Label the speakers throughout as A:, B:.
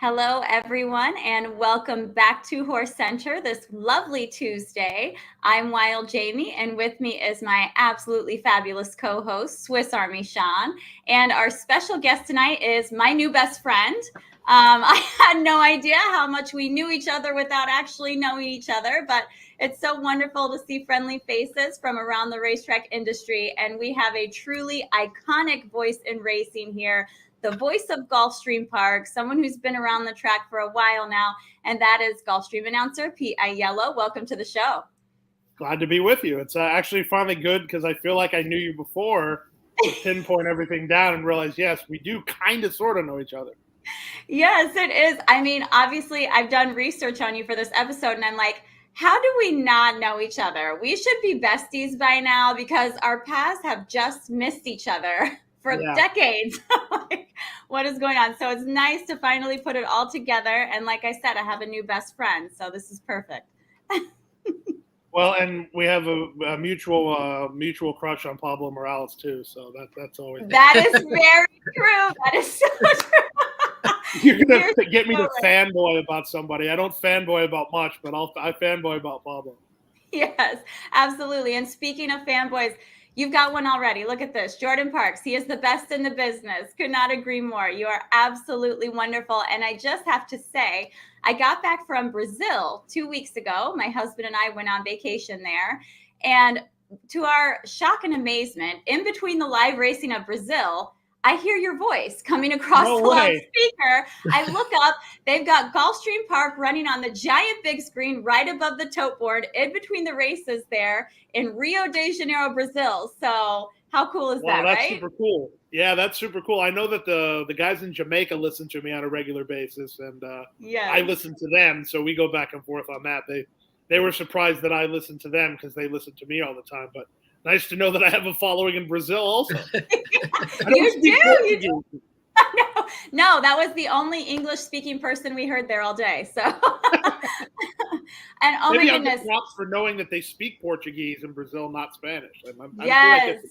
A: Hello, everyone, and welcome back to Horse Center this lovely Tuesday. I'm Wild Jamie, and with me is my absolutely fabulous co-host, Swiss Army Sean. And our special guest tonight is my new best friend. I had no idea how much we knew each other without actually knowing each other, but it's so wonderful to see friendly faces from around the racetrack industry. And we have a truly iconic voice in racing here, the voice of Gulfstream Park, someone who's been around the track for a while now, and that is Gulfstream announcer Pete Aiello. Welcome to the show.
B: Glad to be with you. It's actually finally good because I feel like I knew you before to pinpoint everything down and realize, yes, we do kind of sort of know each other.
A: Yes, it is. I mean, obviously, I've done research on you for this episode, and I'm like, how do we not know each other? We should be besties by now because our paths have just missed each other for decades. Like, what is going on? So it's nice to finally put it all together. And like I said, I have a new best friend. So this is perfect.
B: Well, and we have a mutual crush on Pablo Morales too. So that's always
A: that is very true. That is so true.
B: You're gonna get me to fanboy about somebody. I don't fanboy about much, but I fanboy about Pablo.
A: Yes, absolutely. And speaking of fanboys, you've got one already. Look at this. Jordan Parks. He is the best in the business. Could not agree more. You are absolutely wonderful. And I just have to say, I got back from Brazil 2 weeks ago. My husband and I went on vacation there. And to our shock and amazement, in between the live racing of Brazil, I hear your voice coming across the loudspeaker. I look up, they've got Gulfstream Park running on the giant big screen right above the tote board in between the races there in Rio de Janeiro, Brazil. So how cool is that,
B: that's
A: right?
B: Super cool. Yeah, that's super cool. I know that the guys in Jamaica listen to me on a regular basis, and I listen to them, so we go back and forth on that. They were surprised that I listened to them because they listen to me all the time, but nice to know that I have a following in Brazil also.
A: You do. No, that was the only English-speaking person we heard there all day. So, and
B: maybe
A: my goodness,
B: I'll props for knowing that they speak Portuguese in Brazil, not Spanish.
A: Yes.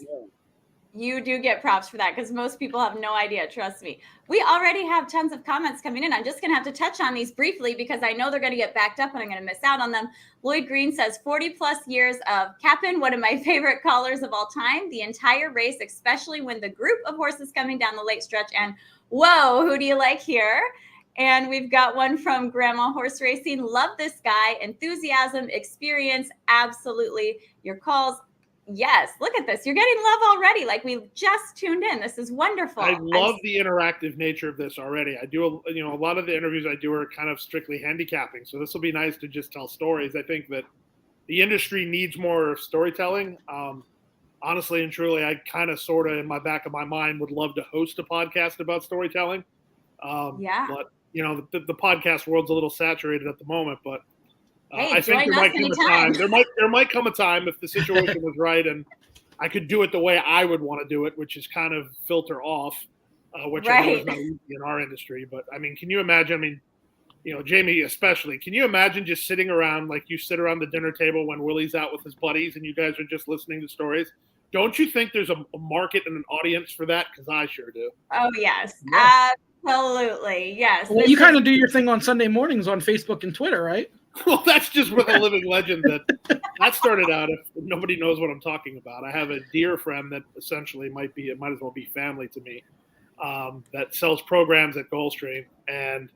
A: You do get props for that because most people have no idea. Trust me. We already have tons of comments coming in. I'm just going to have to touch on these briefly because I know they're going to get backed up and I'm going to miss out on them. Lloyd Green says 40 plus years of Cap'n, one of my favorite callers of all time. The entire race, especially when the group of horses coming down the late stretch. And whoa, who do you like here? And we've got one from Grandma Horse Racing. Love this guy. Enthusiasm, experience, absolutely. Your calls. Yes, look at this. You're getting love already. Like we just tuned in. This is wonderful.
B: I love the interactive nature of this already. I do, a lot of the interviews I do are kind of strictly handicapping. So this will be nice to just tell stories. I think that the industry needs more storytelling. Honestly and truly, I kind of sort of in my back of my mind would love to host a podcast about storytelling. But the podcast world's a little saturated at the moment, but I think there might come a time. There might come a time if the situation was right and I could do it the way I would want to do it, which is kind of filter off, which I know is not easy in our industry. But I mean, can you imagine? I mean, Jamie especially. Can you imagine just sitting around like you sit around the dinner table when Willie's out with his buddies and you guys are just listening to stories? Don't you think there's a market and an audience for that? Because I sure do.
A: Oh yes, absolutely, yes.
C: Well, you kind of do your thing on Sunday mornings on Facebook and Twitter, right?
B: Well, that's just with a living legend that started out. If nobody knows what I'm talking about, I have a dear friend that essentially might as well be family to me, that sells programs at Gulfstream, and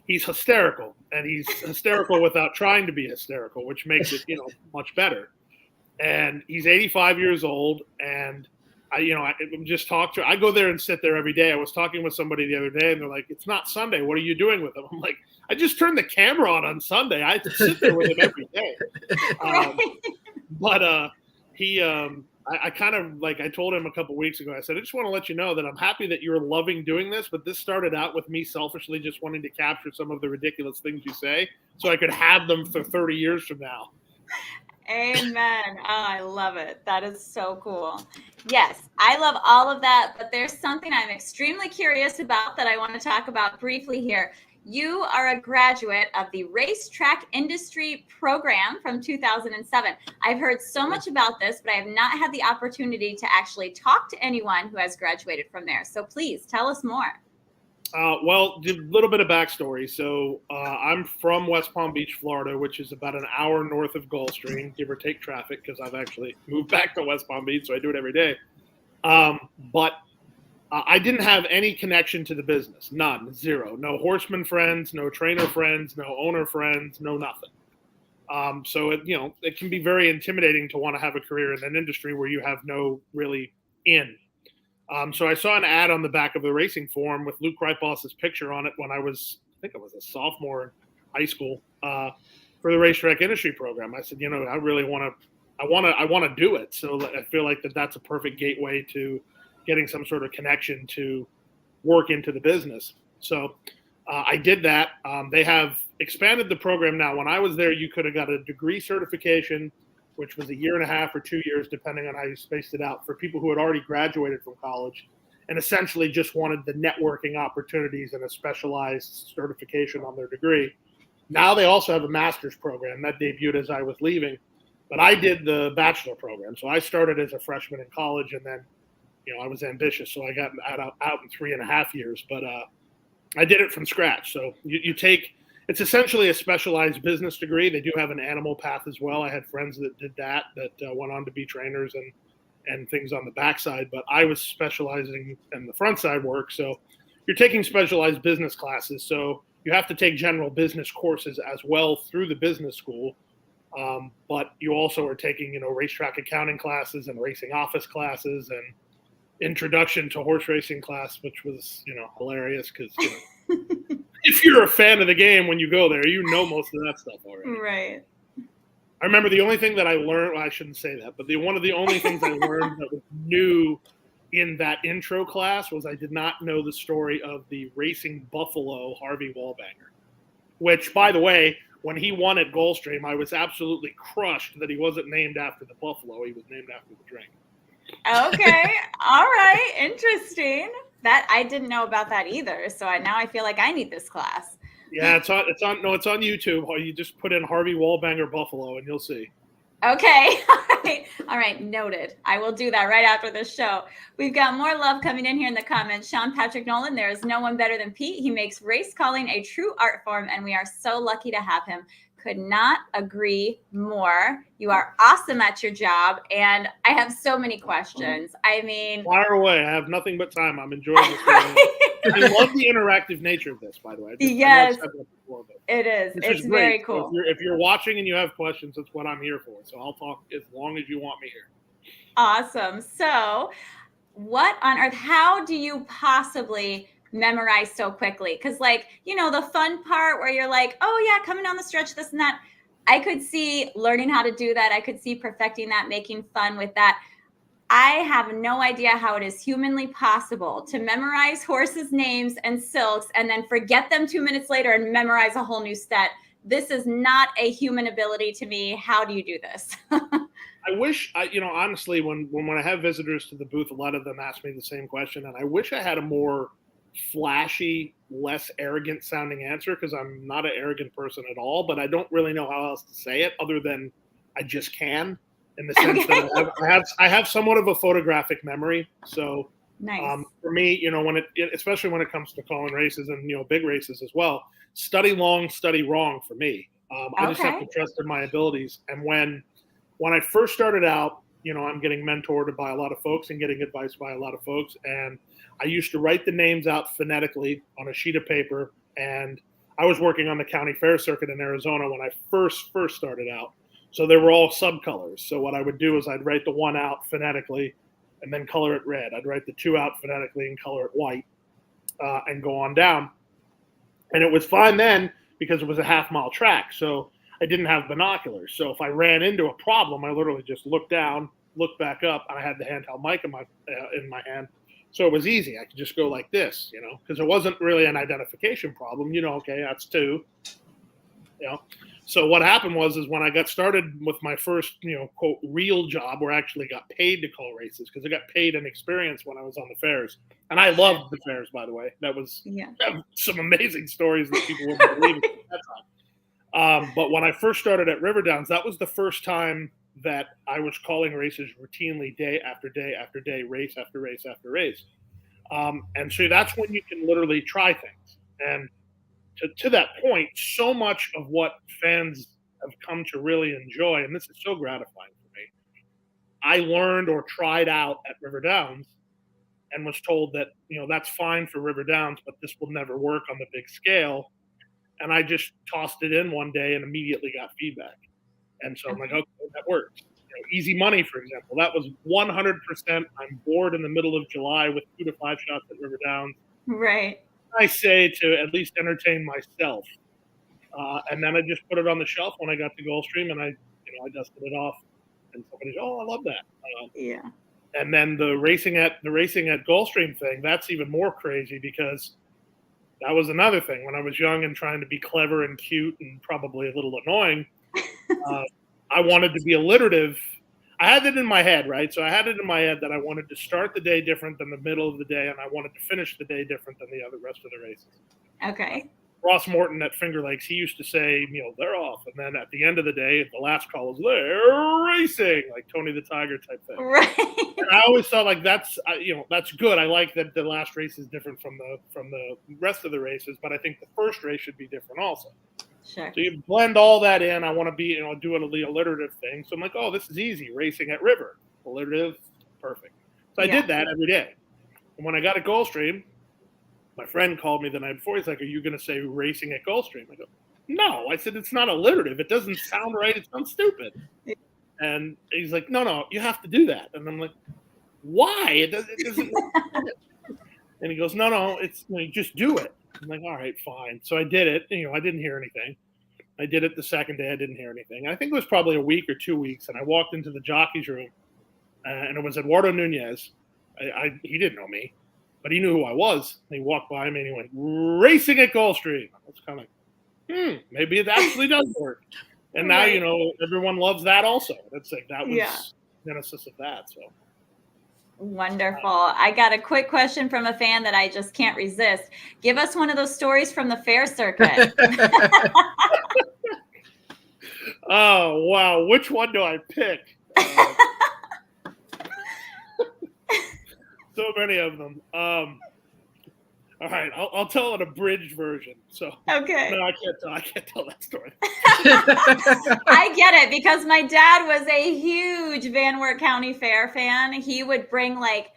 B: he's hysterical, and he's hysterical without trying to be hysterical, which makes it much better. And he's 85 years old, and I just I go there and sit there every day. I was talking with somebody the other day, and they're like, "It's not Sunday. What are you doing with him?" I'm like, "I just turned the camera on Sunday. I sit there with him every day." But he, I kind of like I told him a couple weeks ago. I said, "I just want to let you know that I'm happy that you're loving doing this, but this started out with me selfishly just wanting to capture some of the ridiculous things you say, so I could have them for 30 years from now."
A: Amen. Oh, I love it. That is so cool. Yes, I love all of that, but there's something I'm extremely curious about that I want to talk about briefly here. You are a graduate of the Racetrack Industry Program from 2007. I've heard so much about this, but I have not had the opportunity to actually talk to anyone who has graduated from there. So please tell us more.
B: Well, a little bit of backstory. So I'm from West Palm Beach, Florida, which is about an hour north of Gulfstream, give or take traffic, because I've actually moved back to West Palm Beach, so I do it every day. But I didn't have any connection to the business, none, zero. No horseman friends, no trainer friends, no owner friends, no nothing. So it can be very intimidating to want to have a career in an industry where you have no really in. So I saw an ad on the back of the racing forum with Luke Reitboss's picture on it when I think I was a sophomore in high school for the Racetrack industry program. I said, I really want to do it. So I feel like that's a perfect gateway to getting some sort of connection to work into the business. So I did that. They have expanded the program now. When I was there, you could have got a degree certification, which was a year and a half or 2 years, depending on how you spaced it out, for people who had already graduated from college and essentially just wanted the networking opportunities and a specialized certification on their degree. Now they also have a master's program that debuted as I was leaving, but I did the bachelor program. So I started as a freshman in college, and then, I was ambitious, so I got out in 3.5 years, but I did it from scratch. So it's essentially a specialized business degree. They do have an animal path as well. I had friends that did that went on to be trainers and things on the backside, but I was specializing in the front side work. So you're taking specialized business classes. So you have to take general business courses as well through the business school. But you also are taking, racetrack accounting classes and racing office classes and introduction to horse racing class, which was, hilarious because, if you're a fan of the game, when you go there, most of that stuff already.
A: Right.
B: I remember the only thing that I learned, well, I shouldn't say that, but one of the only things I learned that was new in that intro class was I did not know the story of the racing buffalo Harvey Wallbanger, which, by the way, when he won at Gulfstream, I was absolutely crushed that he wasn't named after the buffalo. He was named after the drink.
A: Okay. All right. Interesting. That I didn't know about that either. So now I feel like I need this class.
B: Yeah, it's on YouTube. You just put in Harvey Wallbanger Buffalo and you'll see.
A: Okay. All right. Noted. I will do that right after this show. We've got more love coming in here in the comments. Sean Patrick Nolan, there is no one better than Pete. He makes race calling a true art form, and we are so lucky to have him. Could not agree more. You are awesome at your job, and I have so many questions. I mean,
B: fire away. I have nothing but time. I'm enjoying this. I love the interactive nature of this, by the way.
A: Yes, it is. It's very cool.
B: So if you're watching and you have questions, that's what I'm here for. So I'll talk as long as you want me here.
A: Awesome. So what on earth, how do you possibly memorize so quickly? Because the fun part where you're like, oh yeah, coming down the stretch, this and that, I could see learning how to do that. I could see perfecting that, making fun with that. I have no idea how it is humanly possible to memorize horses' names and silks and then forget them 2 minutes later and memorize a whole new set. This is not a human ability to me. How do you do this?
B: I wish, honestly, when I have visitors to the booth, a lot of them ask me the same question, and I wish I had a more flashy, less arrogant sounding answer, because I'm not an arrogant person at all, but I don't really know how else to say it other than I just can, in the sense that I have somewhat of a photographic memory. So
A: nice.
B: For me, especially when it comes to calling races and, big races as well, study long, study wrong for me. I just have to trust in my abilities. And when I first started out, I'm getting mentored by a lot of folks and getting advice by a lot of folks. And I used to write the names out phonetically on a sheet of paper. And I was working on the county fair circuit in Arizona when I first started out. So they were all subcolors. So what I would do is I'd write the 1 out phonetically and then color it red. I'd write the 2 out phonetically and color it white and go on down. And it was fine then because it was a half-mile track. So I didn't have binoculars. So if I ran into a problem, I literally just looked down, looked back up, and I had the handheld mic in my hand. So it was easy. I could just go like this, because it wasn't really an identification problem. Okay, that's 2. So what happened was when I got started with my first, quote, real job where I actually got paid to call races, because I got paid in experience when I was on the fairs. And I loved the fairs, by the way. That was some amazing stories that people wouldn't believe at that time. But when I first started at Riverdowns, that was the first time that I was calling races routinely day after day after day, race after race after race. And so that's when you can literally try things. And to that point, so much of what fans have come to really enjoy, and this is so gratifying for me, I learned or tried out at River Downs and was told that, that's fine for River Downs, but this will never work on the big scale. And I just tossed it in one day and immediately got feedback. And so I'm like, okay, that works. Easy money, for example, that was 100%. I'm bored in the middle of July with 2 to 5 shots at River Downs.
A: Right.
B: I say to at least entertain myself. And then I just put it on the shelf when I got to Gulfstream, and I dusted it off. And somebody said, "Oh, I love that."
A: Yeah.
B: And then the racing at Gulfstream thing, that's even more crazy because that was another thing. When I was young and trying to be clever and cute and probably a little annoying, I wanted to be alliterative. I had it in my head, right? So I had it in my head that I wanted to start the day different than the middle of the day, and I wanted to finish the day different than the rest of the races.
A: Okay.
B: Ross Morton at Finger Lakes, he used to say, they're off. And then at the end of the day, the last call was, they're racing, like Tony the Tiger type thing.
A: Right.
B: And I always thought like that's good. I like that the last race is different from the rest of the races, but I think the first race should be different also.
A: Sure.
B: So you blend all that in. I want to be, doing the alliterative thing. So I'm like, oh, this is easy. Racing at River. Alliterative, perfect. So I did that every day. And when I got at Gulfstream, my friend called me the night before. He's like, are you going to say racing at Gulfstream? I go, no. I said, it's not alliterative. It doesn't sound right. It sounds stupid. And he's like, no, you have to do that. And I'm like, why? It doesn't. And he goes, no, it's just do it. I'm like, all right, fine. So I did it. I didn't hear anything. I did it the second day. I didn't hear anything. I think it was probably a week or 2 weeks. And I walked into the jockey's room, and it was Eduardo Nunez. He didn't know me, but he knew who I was. And he walked by me and he went, racing at Gulfstream. I was kind of like, maybe it actually does work. And now, everyone loves that also. That's like, that was genesis of that. So.
A: Wonderful. I got a quick question from a fan that I just can't resist. Give us one of those stories from the fair circuit.
B: Oh, wow. Which one do I pick? So many of them. All right, I'll tell an abridged version. So
A: okay.
B: No, I can't tell that story.
A: I get it because my dad was a huge Van Wert County Fair fan. He would bring like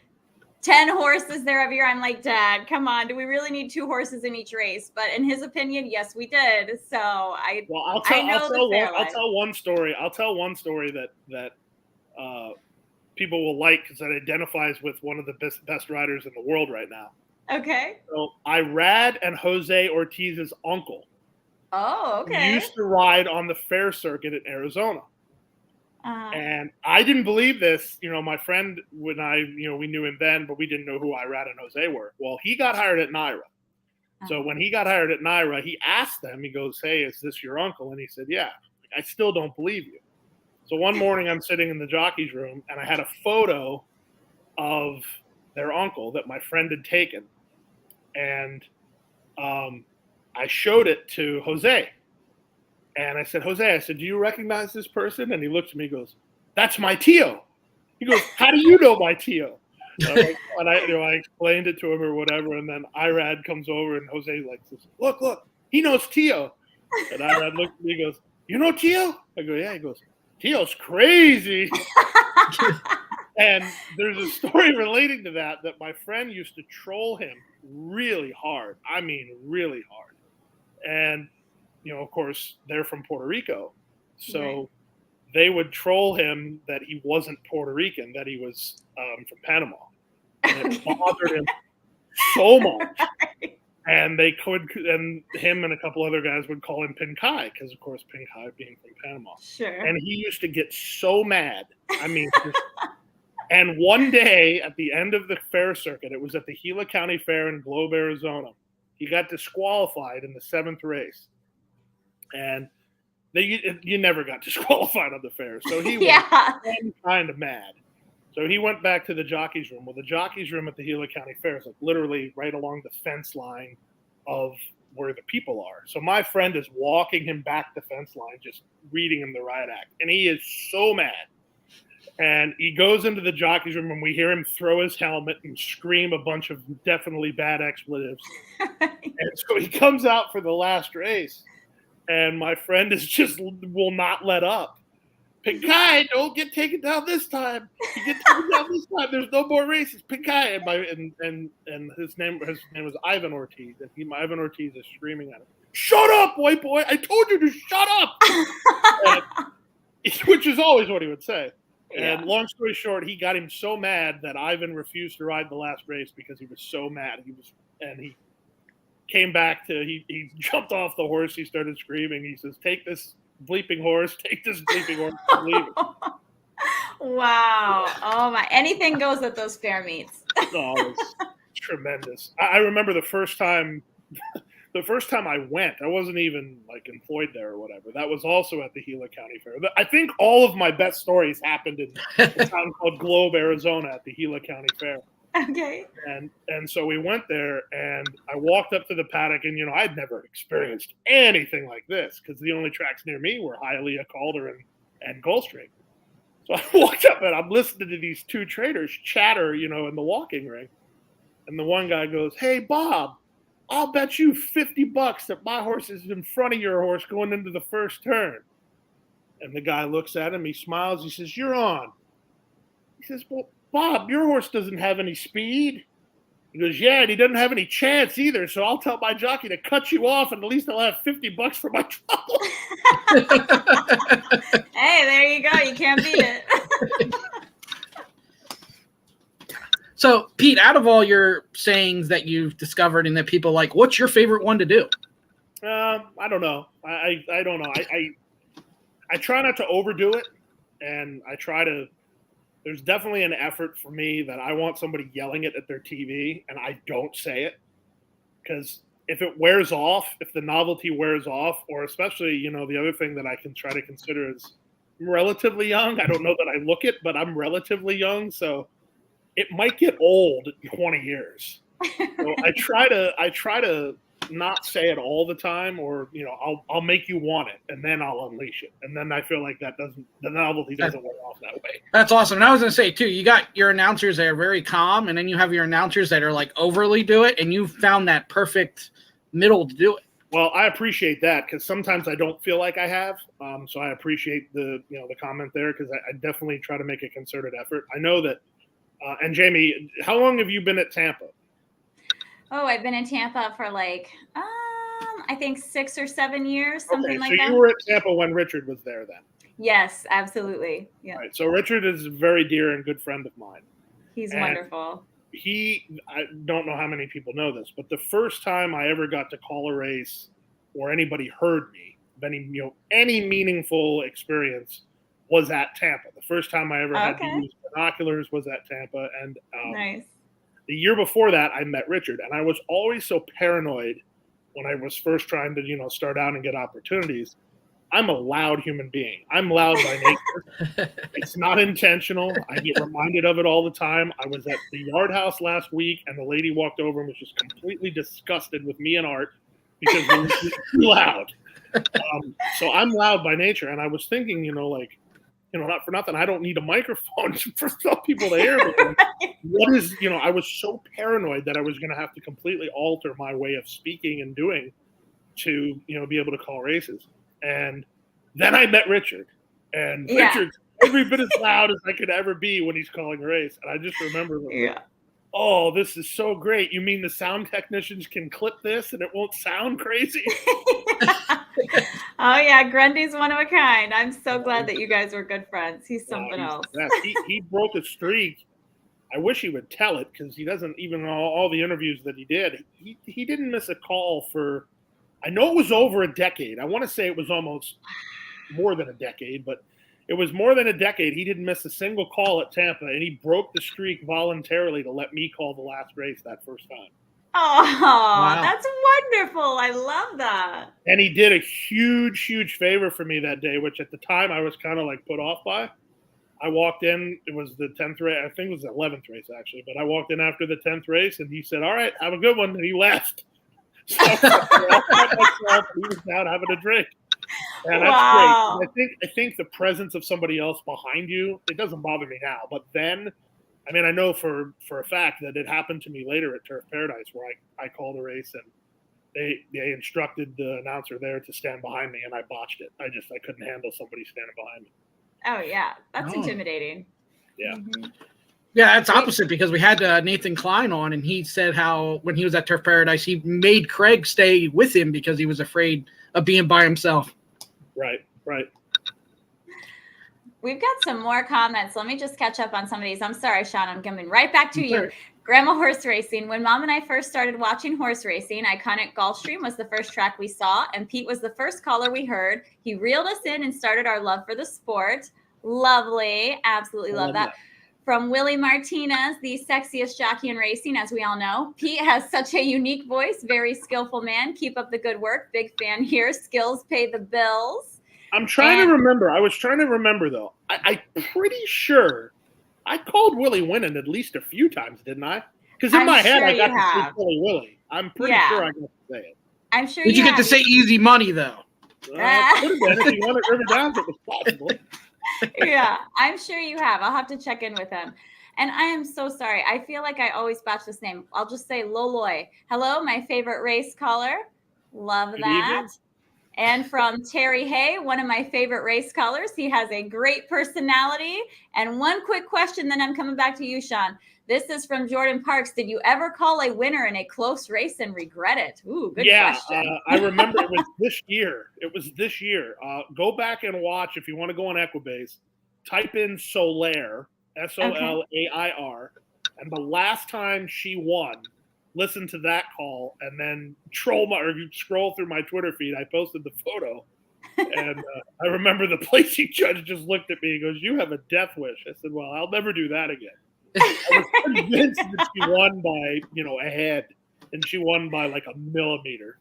A: 10 horses there every year. I'm like, Dad, come on. Do we really need 2 horses in each race? But in his opinion, yes, we did. So
B: I'll tell one story. I'll tell one story that people will like because it identifies with one of the best riders in the world right now.
A: Okay.
B: So Irad and Jose Ortiz's uncle.
A: Oh, okay.
B: Used to ride on the fair circuit in Arizona. And I didn't believe this. My friend and I, we knew him then, but we didn't know who Irad and Jose were. Well, he got hired at NYRA. So when he got hired at NYRA, he asked them, he goes, hey, is this your uncle? And he said, yeah. I still don't believe you. So one morning I'm sitting in the jockey's room and I had a photo of their uncle that my friend had taken. And I showed it to Jose. And I said, Jose, do you recognize this person? And he looked at me and goes, that's my Tio. He goes, how do you know my Tio? And I explained it to him or whatever. And then Irad comes over and Jose says, look, he knows Tio. And Irad looked at me and goes, you know Tio? I go, yeah. He goes, Tio's crazy. And there's a story relating to that my friend used to troll him really hard. I mean, really hard. And, of course, they're from Puerto Rico. So they would troll him that he wasn't Puerto Rican, that he was from Panama. And it bothered him so much. And and him and a couple other guys would call him Pinkai, because, of course, Pinkai being from Panama.
A: Sure.
B: And he used to get so mad. I mean, and one day at the end of the fair circuit, it was at the Gila County Fair in Globe, Arizona. He got disqualified in the 7th race. And you never got disqualified on the fair. So he was kind of mad. So he went back to the jockey's room. Well, the jockey's room at the Gila County Fair is literally right along the fence line of where the people are. So my friend is walking him back the fence line, just reading him the riot act. And he is so mad. And he goes into the jockey's room, and we hear him throw his helmet and scream a bunch of definitely bad expletives. And so he comes out for the last race, and my friend is just will not let up. Pinkai, don't get taken down this time. You get taken down this time. There's no more races. Pinkai, and his name was Ivan Ortiz, and Ivan Ortiz is screaming at him, "Shut up, white boy! I told you to shut up!" Which is always what he would say. And long story short, he got him so mad that Ivan refused to ride the last race because he was so mad. He came back he jumped off the horse. He started screaming. He says, "Take this bleeping horse, take this bleeping horse, and leave it."
A: Wow. Oh my, anything goes at those fair meets.
B: Oh, it's tremendous. I remember the first time I went, I wasn't even like employed there or whatever. That was also at the Gila County Fair. I think all of my best stories happened in a town called Globe, Arizona at the Gila County Fair.
A: Okay.
B: And so we went there, and I walked up to the paddock, and I'd never experienced anything like this because the only tracks near me were Hialeah, Calder, and Gulfstream. So I walked up, and I'm listening to these two traders chatter, in the walking ring. And the one guy goes, "Hey, Bob, I'll bet you $50 that my horse is in front of your horse going into the first turn." And the guy looks at him, he smiles, he says, "You're on." He says, "Well, Bob, your horse doesn't have any speed." He goes, "Yeah, and he doesn't have any chance either, so I'll tell my jockey to cut you off, and at least I'll have $50 for my trouble."
A: Hey, there you go. You can't beat it.
C: So, Pete, out of all your sayings that you've discovered and that people like, what's your favorite one to do?
B: I don't know. I don't know. I try not to overdo it, and there's definitely an effort for me that I want somebody yelling it at their TV, and I don't say it, because if it wears off, if the novelty wears off, or especially, the other thing that I can try to consider is I'm relatively young. I don't know that I look it, but I'm relatively young, so it might get old in 20 years. So I try to not say it all the time, or I'll make you want it, and then I'll unleash it, and then I feel like the novelty doesn't wear off that way.
C: That's awesome. And I was gonna say too, you got your announcers that are very calm, and then you have your announcers that are like overly do it, and you found that perfect middle to do it.
B: Well, I appreciate that, because sometimes I don't feel like I have. So I appreciate the comment there, because I definitely try to make a concerted effort. I know that. And Jamie, how long have you been at Tampa?
A: Oh, I've been in Tampa for I think 6 or 7 years, something like that.
B: So you were at Tampa when Richard was there then?
A: Yes, absolutely. Yeah.
B: Right. So Richard is a very dear and good friend of mine.
A: He's wonderful.
B: I don't know how many people know this, but the first time I ever got to call a race or anybody heard me, any meaningful experience was at Tampa. The first time I ever had to use binoculars was at Tampa. And
A: nice.
B: The year before that, I met Richard, and I was always so paranoid when I was first trying to, start out and get opportunities. I'm a loud human being. I'm loud by nature. It's not intentional. I get reminded of it all the time. I was at the Yard House last week, and the lady walked over and was just completely disgusted with me and Art because we were too loud. So I'm loud by nature, and I was thinking, not for nothing, I don't need a microphone for some people to hear me. I was so paranoid that I was going to have to completely alter my way of speaking and doing to, be able to call races. And then I met Richard, and Richard's every bit as loud as I could ever be when he's calling a race. And I just remember, oh, this is so great. You mean the sound technicians can clip this and it won't sound crazy?
A: Oh, yeah. Grundy's one of a kind. I'm so glad that you guys were good friends. He's something else.
B: He broke a streak. I wish he would tell it, because he doesn't, even all the interviews that he did. He didn't miss a call for, I know it was over a decade. I want to say it was almost more than a decade, but it was more than a decade. He didn't miss a single call at Tampa, and he broke the streak voluntarily to let me call the last race that first time.
A: Oh,
C: wow.
A: That's wonderful. I love that.
B: And he did a huge, huge favor for me that day, which at the time I was kind of put off by. I walked in, it was the 10th race. I think it was the 11th race, actually. But I walked in after the 10th race, and he said, "All right, have a good one." And he left. So he was out having a drink. And that's
A: Wow.
B: great. I think the presence of somebody else behind you, it doesn't bother me now. But then, I mean, I know for a fact that it happened to me later at Turf Paradise where I called a race and they instructed the announcer there to stand behind me and I botched it. I couldn't handle somebody standing behind me.
A: Oh yeah, that's
C: Oh.
A: intimidating.
B: Yeah.
A: Mm-hmm.
C: Yeah, it's opposite because we had Nathan Klein on, and he said how when he was at Turf Paradise, he made Craig stay with him because he was afraid of being by himself.
B: Right.
A: We've got some more comments. Let me just catch up on some of these. I'm sorry, Sean. I'm coming right back to you.
C: Sorry.
A: Grandma Horse Racing. When Mom and I first started watching horse racing, iconic Gulfstream was the first track we saw, and Pete was the first caller we heard. He reeled us in and started our love for the sport. Lovely. Absolutely love that. From Willie Martinez, the sexiest jockey in racing, as we all know. Pete has such a unique voice, very skillful man. Keep up the good work. Big fan here. Skills pay the bills.
B: I'm trying to remember. I was trying to remember, though. I'm pretty sure I called Willie winning at least a few times, didn't I? Because in my head, I got to say Willie. I'm pretty sure I got to say it.
A: I'm sure
C: Did you get to say easy money, though?
B: Could have been. If he won at River Downs, it was possible.
A: Yeah, I'm sure you have. I'll have to check in with him. And I am so sorry. I feel like I always botch this name. I'll just say Loloy. Hello, my favorite race caller. Love that.
B: Evening.
A: And from Terry Hay, one of my favorite race callers. He has a great personality. And one quick question, then I'm coming back to you, Sean. This is from Jordan Parks. Did you ever call a winner in a close race and regret it? Ooh, good question.
B: I remember it was this year. Go back and watch if you want to go on Equibase. Type in Solaire, Solair, and the last time she won, listen to that call, and then scroll through my Twitter feed. I posted the photo, and I remember the placing judge just looked at me and goes, "You have a death wish." I said, "Well, I'll never do that again." I was convinced that she won by a head, and she won by like a millimeter.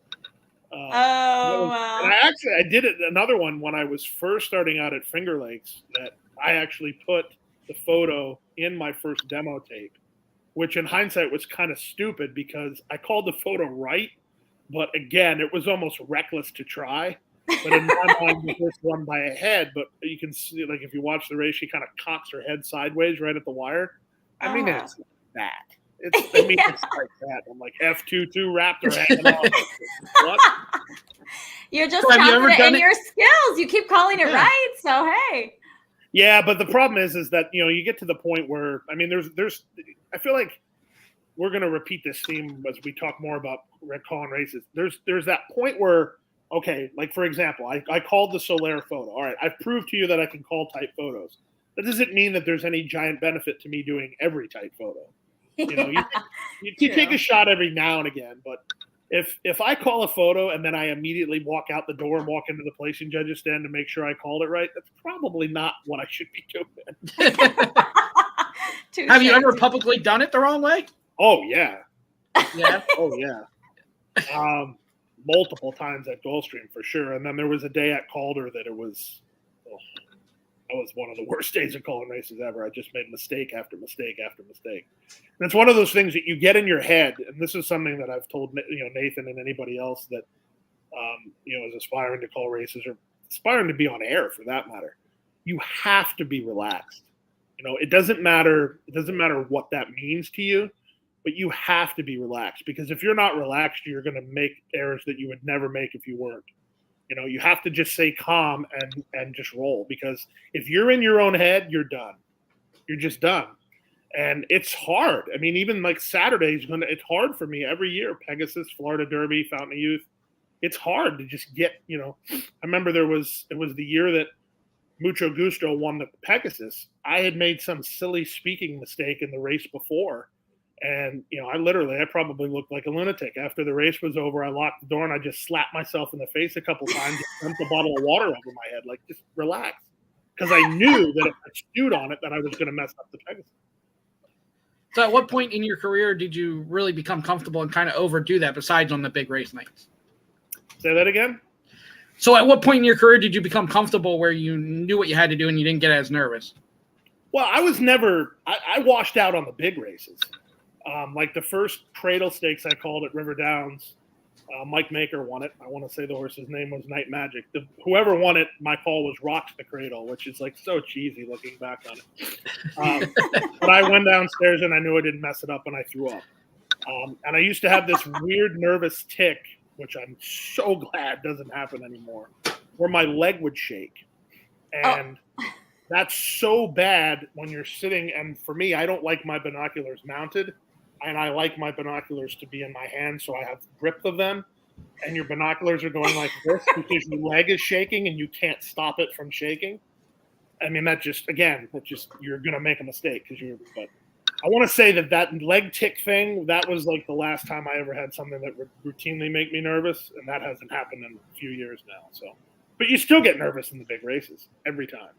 A: Wow!
B: And I did it another one when I was first starting out at Finger Lakes. That I actually put the photo in my first demo tape, which in hindsight was kind of stupid because I called the photo right, but again, it was almost reckless to try. But in my mind, the first one by a head. But you can see, like, if you watch the race, she kind of cocks her head sideways right at the wire. I mean, it's like that. It's like that. I'm like F22 Raptor hanging on. What?
A: You're just confident in your skills. You keep calling it right. So hey.
B: Yeah, but the problem is that you get to the point where there's I feel like we're going to repeat this theme as we talk more about calling races. There's that point where, okay, like for example, I called the Solaire photo. All right, I've proved to you that I can call type photos. That doesn't mean that there's any giant benefit to me doing every type photo. You take a shot every now and again, but if I call a photo and then I immediately walk out the door and walk into the placing judge's stand to make sure I called it right, that's probably not what I should be doing.
C: Have you ever publicly done it the wrong way?
B: Oh yeah.
C: Yeah.
B: Oh yeah. Multiple times at Gulfstream for sure. And then there was a day at Calder that it was one of the worst days of calling races ever. I just made mistake after mistake after mistake. And it's one of those things that you get in your head, and this is something that I've told Nathan and anybody else that is aspiring to call races or aspiring to be on air for that matter. You have to be relaxed. It doesn't matter what that means to you, but you have to be relaxed, because if you're not relaxed, you're going to make errors that you would never make if you weren't. You have to just stay calm and just roll, because if you're in your own head, you're done. You're just done. And it's hard. I mean, even like Saturday it's hard for me every year. Pegasus, Florida Derby, Fountain of Youth. It's hard to just get, I remember it was the year that Mucho Gusto won the Pegasus. I had made some silly speaking mistake in the race before. And, I probably looked like a lunatic. After the race was over, I locked the door and I just slapped myself in the face a couple times and dumped a bottle of water over my head. Like, just relax. Because I knew that if I stewed on it, that I was going to mess up the Pegasus.
C: So at what point in your career did you really become comfortable and kind of overdo that besides on the big race nights?
B: Say that again?
C: So at what point in your career did you become comfortable where you knew what you had to do and you didn't get as nervous?
B: Well, I was never – I washed out on the big races. Like the first Cradle Stakes I called at River Downs, Mike Maker won it. I want to say the horse's name was Night Magic. Whoever won it, my call was Rock the Cradle, which is like so cheesy looking back on it. But I went downstairs and I knew I didn't mess it up and I threw up. And I used to have this weird nervous tick, which I'm so glad doesn't happen anymore, where my leg would shake. And that's so bad when you're sitting. And for me, I don't like my binoculars mounted. And I like my binoculars to be in my hand, so I have grip of them. And your binoculars are going like this because your leg is shaking and you can't stop it from shaking. I mean, you're going to make a mistake but I want to say that leg tick thing, that was like the last time I ever had something that would routinely make me nervous. And that hasn't happened in a few years now. So, but you still get nervous in the big races every time.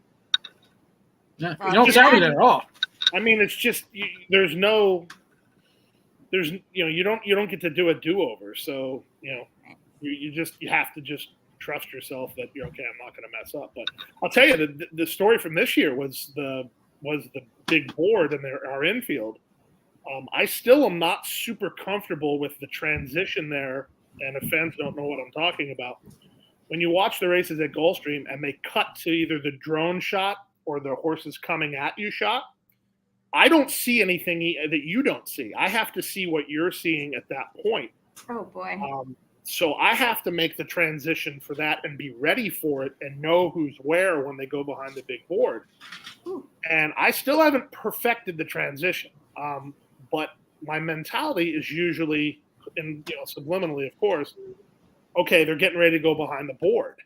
C: Yeah, you don't sound it at all.
B: I mean, it's just, you don't get to do a do-over. So, you have to just trust yourself that you're okay. I'm not going to mess up. But I'll tell you, the story from this year was the big board in our infield. I still am not super comfortable with the transition there. And if fans don't know what I'm talking about, when you watch the races at Gulfstream and they cut to either the drone shot or the horses coming at you shot, I don't see anything that you don't see. I have to see what you're seeing at that point.
A: Oh, boy.
B: So I have to make the transition for that and be ready for it and know who's where when they go behind the big board.
A: Ooh.
B: And I still haven't perfected the transition. But my mentality is usually, and subliminally, of course, okay, they're getting ready to go behind the board.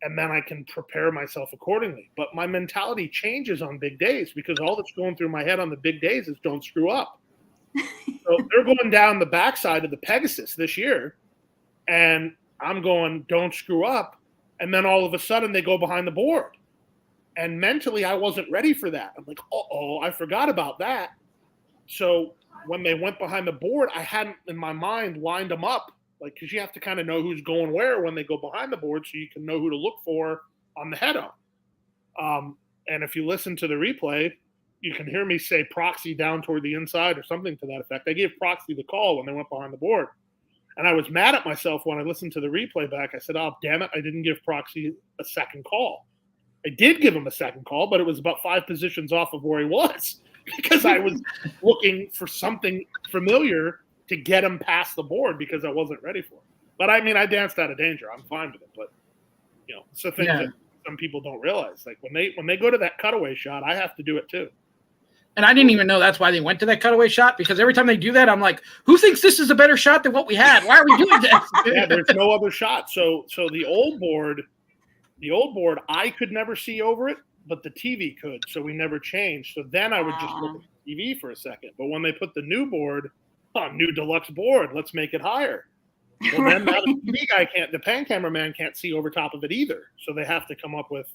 B: And then I can prepare myself accordingly. But my mentality changes on big days because all that's going through my head on the big days is don't screw up. So they're going down the backside of the Pegasus this year, and I'm going, don't screw up. And then all of a sudden they go behind the board. And mentally, I wasn't ready for that. I'm like, I forgot about that. So when they went behind the board, I hadn't in my mind lined them up. Like, because you have to kind of know who's going where when they go behind the board so you can know who to look for on the head-on. And if you listen to the replay, you can hear me say proxy down toward the inside or something to that effect. I gave proxy the call when they went behind the board. And I was mad at myself when I listened to the replay back. I said, oh, damn it, I didn't give proxy a second call. I did give him a second call, but it was about 5 positions off of where he was because I was looking for something familiar to get him past the board because I wasn't ready for it. But I mean, I danced out of danger. I'm fine with it. But it's the thing that some people don't realize. Like when they go to that cutaway shot, I have to do it too.
C: And I didn't even know that's why they went to that cutaway shot, because every time they do that, I'm like, who thinks this is a better shot than what we had? Why are we doing this?
B: Yeah, there's no other shot. So the old board, I could never see over it, but the TV could. So we never changed. So then I would just look at the TV for a second. But when they put the new board, new deluxe board, let's make it higher. Well, then now the TV guy the pan cameraman can't see over top of it either. So they have to come up with,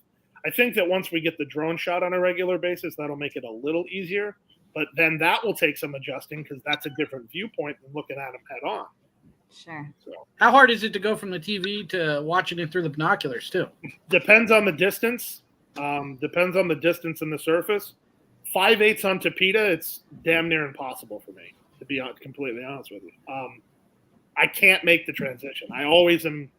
B: I think that once we get the drone shot on a regular basis, that'll make it a little easier. But then that will take some adjusting because that's a different viewpoint than looking at them head on.
A: Sure.
B: So,
C: how hard is it to go from the TV to watching it through the binoculars too?
B: Depends on the distance. Depends on the distance and the surface. 5/8 on Tapeta, it's damn near impossible for me, to be completely honest with you. I can't make the transition. I always am,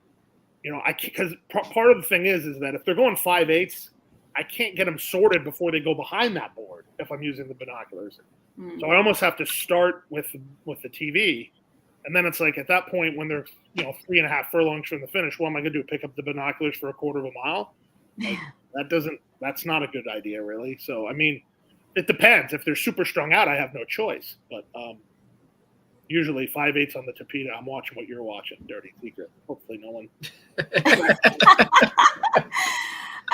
B: because part of the thing is that if they're going 5/8, I can't get them sorted before they go behind that board if I'm using the binoculars. Mm-hmm. So I almost have to start with the TV. And then it's like at that point when they're 3.5 furlongs from the finish, what am I going to do? Pick up the binoculars for a quarter of a mile? Like, that's not a good idea, really. So I mean, it depends. If they're super strung out, I have no choice. But usually 5/8 on the Tapeta, I'm watching what you're watching. Dirty secret. Hopefully no one.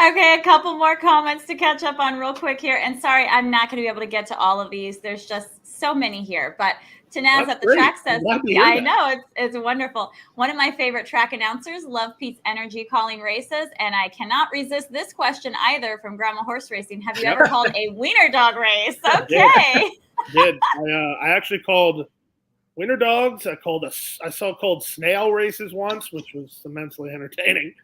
A: Okay, a couple more comments to catch up on real quick here. And sorry, I'm not going to be able to get to all of these. There's just so many here. But Tanaz at the
B: great.
A: track says,
B: I
A: know, it's wonderful. One of my favorite track announcers, love Pete's energy calling races. And I cannot resist this question either from Grandma Horse Racing. Have you ever called a wiener dog race? Okay.
B: I did. I actually called winter dogs. I called snail races once, which was immensely entertaining.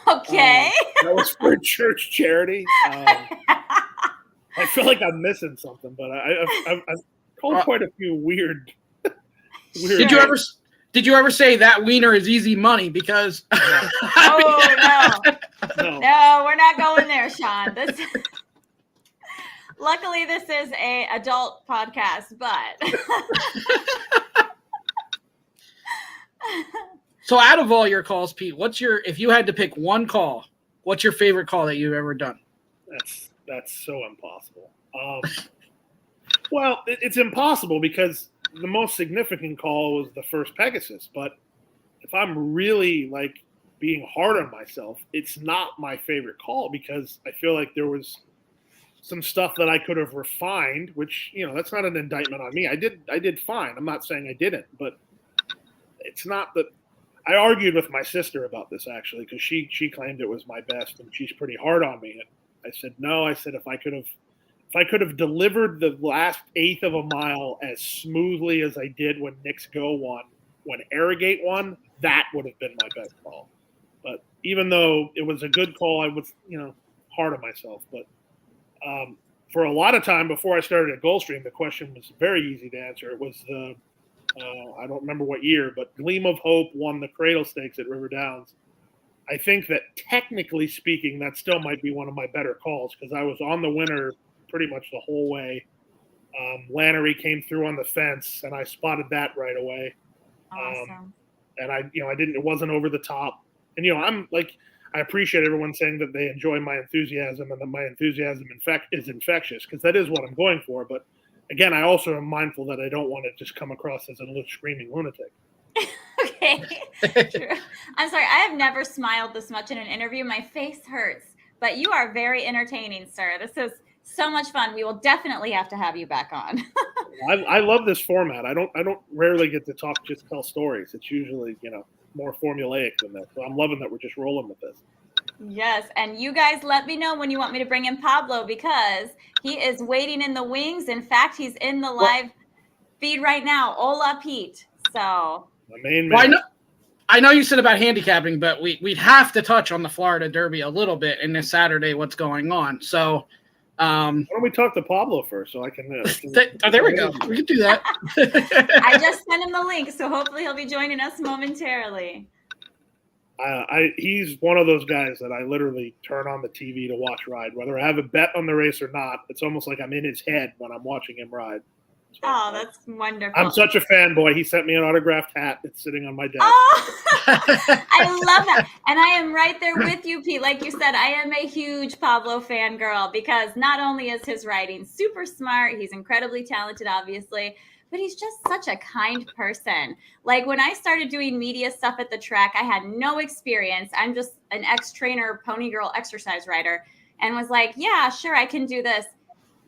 A: Okay.
B: That was for church charity. I feel like I'm missing something, but I've called quite a few weird.
C: Did you Did you ever say that wiener is easy money? Because
A: Oh no, we're not going there, Sean. Luckily, this is a adult podcast, but
C: so out of all your calls, Pete, if you had to pick one call, what's your favorite call that you've ever done?
B: That's so impossible. Well, it's impossible because the most significant call was the first Pegasus. But if I'm really like being hard on myself, it's not my favorite call because I feel like there was some stuff that I could have refined, which, that's not an indictment on me. I did fine. I'm not saying I didn't, but it's not that. I argued with my sister about this actually because she claimed it was my best and she's pretty hard on me. And I said no. I said if I could have delivered the last eighth of a mile as smoothly as I did when Knicks Go won, when Arrogate won, that would have been my best call. But even though it was a good call, I was hard on myself. But for a lot of time before I started at Gulfstream, the question was very easy to answer. It was the I don't remember what year, but Gleam of Hope won the Cradle Stakes at River Downs. I think that technically speaking, that still might be one of my better calls because I was on the winner pretty much the whole way. Lannery came through on the fence, and I spotted that right away.
A: Awesome.
B: And it wasn't over the top. And I'm like, I appreciate everyone saying that they enjoy my enthusiasm and that my enthusiasm is infectious because that is what I'm going for. But again, I also am mindful that I don't want to just come across as a screaming lunatic.
A: Okay. True. I'm sorry. I have never smiled this much in an interview. My face hurts, but you are very entertaining, sir. This is so much fun. We will definitely have to have you back on.
B: I love this format. I don't rarely get to tell stories. It's usually, more formulaic than that. So I'm loving that we're just rolling with this.
A: Yes. And you guys let me know when you want me to bring in Pablo because he is waiting in the wings. In fact, he's in the live feed right now. Hola, Pete. So
B: my main man.
C: Well, I know you said about handicapping, but we'd have to touch on the Florida Derby a little bit in this Saturday, what's going on. So
B: why don't we talk to Pablo first so I can
C: there we go. We can do that.
A: I just sent him the link, so hopefully he'll be joining us momentarily.
B: He's one of those guys that I literally turn on the TV to watch ride, whether I have a bet on the race or not. It's almost like I'm in his head when I'm watching him ride. So,
A: that's wonderful.
B: I'm such a fanboy. He sent me an autographed hat that's sitting on my desk.
A: Oh, I love that. And I am right there with you, Pete. Like you said, I am a huge Pablo fangirl because not only is his riding super smart, he's incredibly talented, obviously, but he's just such a kind person. Like when I started doing media stuff at the track, I had no experience. I'm just an ex-trainer, pony girl exercise rider, and was like, yeah, sure, I can do this.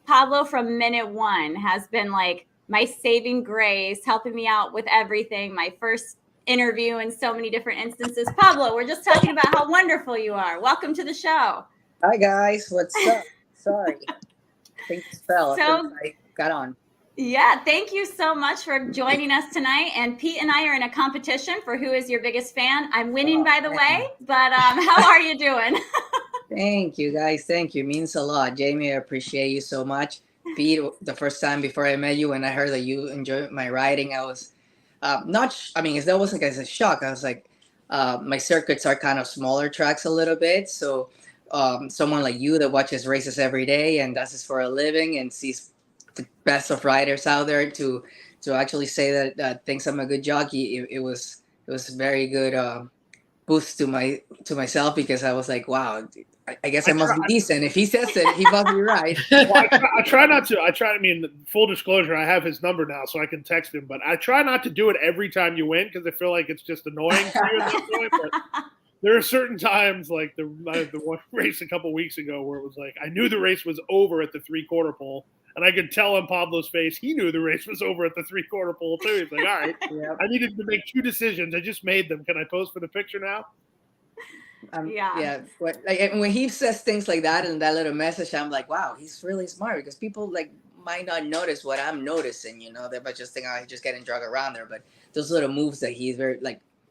A: Pablo from minute one has been like my saving grace, helping me out with everything. My first interview in so many different instances. Pablo, we're just talking about how wonderful you are. Welcome to the show.
D: Hi, guys. What's up? Sorry. Things fell. I got on.
A: Yeah, thank you so much for joining us tonight. And Pete and I are in a competition for who is your biggest fan. I'm winning, by the way, but how are you doing?
D: Thank you, guys. Thank you. It means a lot. Jamie, I appreciate you so much. Pete, the first time before I met you and I heard that you enjoyed my riding, I was that wasn't like a shock. I was like, my circuits are kind of smaller tracks a little bit. So someone like you that watches races every day and does this for a living and sees the best of riders out there to actually say that thinks I'm a good jockey, it was very good boost to myself because I was like, wow, I guess I must be decent. If he says it, he must be right.
B: Well, I try not to. I mean, full disclosure, I have his number now, so I can text him. But I try not to do it every time you win because I feel like it's just annoying to you at that point. But there are certain times, like the one race a couple weeks ago, where it was like I knew the race was over at the 3/4 pole, and I could tell on Pablo's face he knew the race was over at the 3/4 pole too. He's like, all right, yep. I needed to make 2 decisions. I just made them. Can I pose for the picture now?
D: Yeah. But when he says things like that in that little message, I'm like, wow, he's really smart because people might not notice what I'm noticing. They might just think, he's just getting dragged around there. But those little moves that he's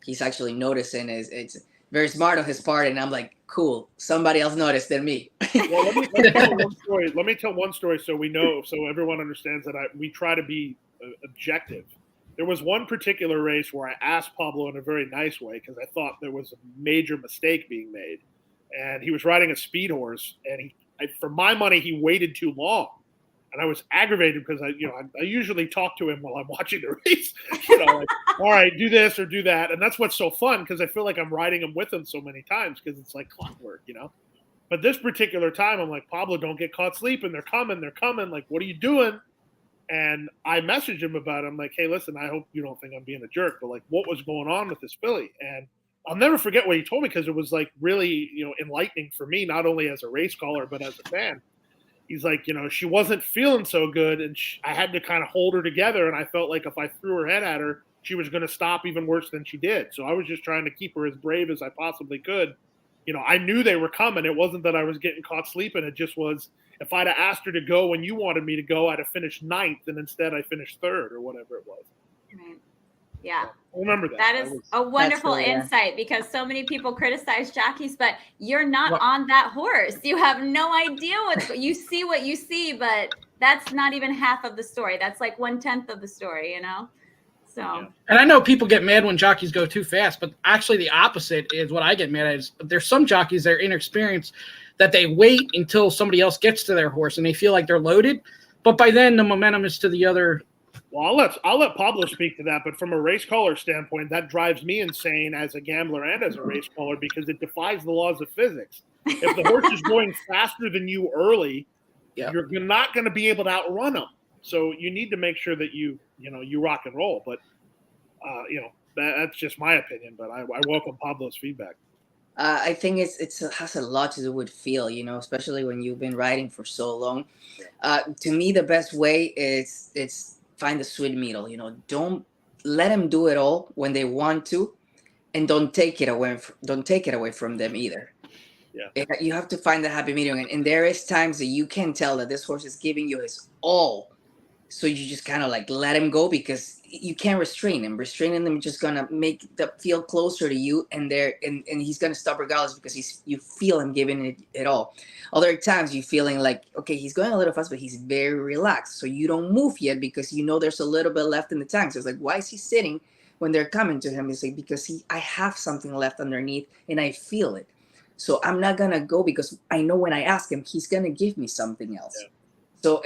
D: he's actually noticing it's very smart on his part. And I'm like, cool, somebody else noticed than me.
B: Well, let me tell one story. Let me tell one story so we know, so everyone understands that we try to be objective. There was one particular race where I asked Pablo in a very nice way because I thought there was a major mistake being made, and he was riding a speed horse, and for my money, he waited too long, and I was aggravated because I usually talk to him while I'm watching the race, like, all right, do this or do that, and that's what's so fun because I feel like I'm riding him with him so many times because it's like clockwork, But this particular time, I'm like, Pablo, don't get caught sleeping. They're coming. Like, what are you doing? And I messaged him about it. I'm like, hey, listen, I hope you don't think I'm being a jerk, but like, what was going on with this filly? And I'll never forget what he told me because it was like really, enlightening for me, not only as a race caller, but as a fan. He's like, she wasn't feeling so good, and I had to kind of hold her together. And I felt like if I threw her head at her, she was going to stop even worse than she did. So I was just trying to keep her as brave as I possibly could. I knew they were coming. It wasn't that I was getting caught sleeping. It just was, if I'd have asked her to go when you wanted me to go, I'd have finished 9th, and instead I finished 3rd or whatever it was.
A: Right. Yeah.
B: I remember that.
A: That is a wonderful insight because so many people criticize jockeys, but you're not on that horse. You have no idea you see what you see, but that's not even half of the story. That's like 1/10 of the story, So. Yeah.
C: And I know people get mad when jockeys go too fast, but actually the opposite is what I get mad at. Is there's some jockeys that are inexperienced that they wait until somebody else gets to their horse and they feel like they're loaded, but by then the momentum is to the other.
B: Well, I'll let Pablo speak to that, but from a race caller standpoint, that drives me insane as a gambler and as a race caller because it defies the laws of physics. If the horse is going faster than you early, you're not going to be able to outrun them. So you need to make sure that you rock and roll. But that's just my opinion. But I welcome Pablo's feedback.
D: I think it has a lot to do with feel, especially when you've been riding for so long. To me, the best way is find the sweet middle. Don't let them do it all when they want to, and don't take it away from them either. Yeah, you have to find the happy medium, and there is times that you can tell that this horse is giving you his all. So you just kind of like let him go because you can't restrain him. Restraining them is just gonna make the field closer to you, and he's gonna stop regardless because you feel him giving it all. Other times you feeling like, okay, he's going a little fast, but he's very relaxed. So you don't move yet because there's a little bit left in the tank. So it's like, why is he sitting when they're coming to him? It's like, because I have something left underneath and I feel it. So I'm not gonna go because I know when I ask him, he's gonna give me something else. Yeah. So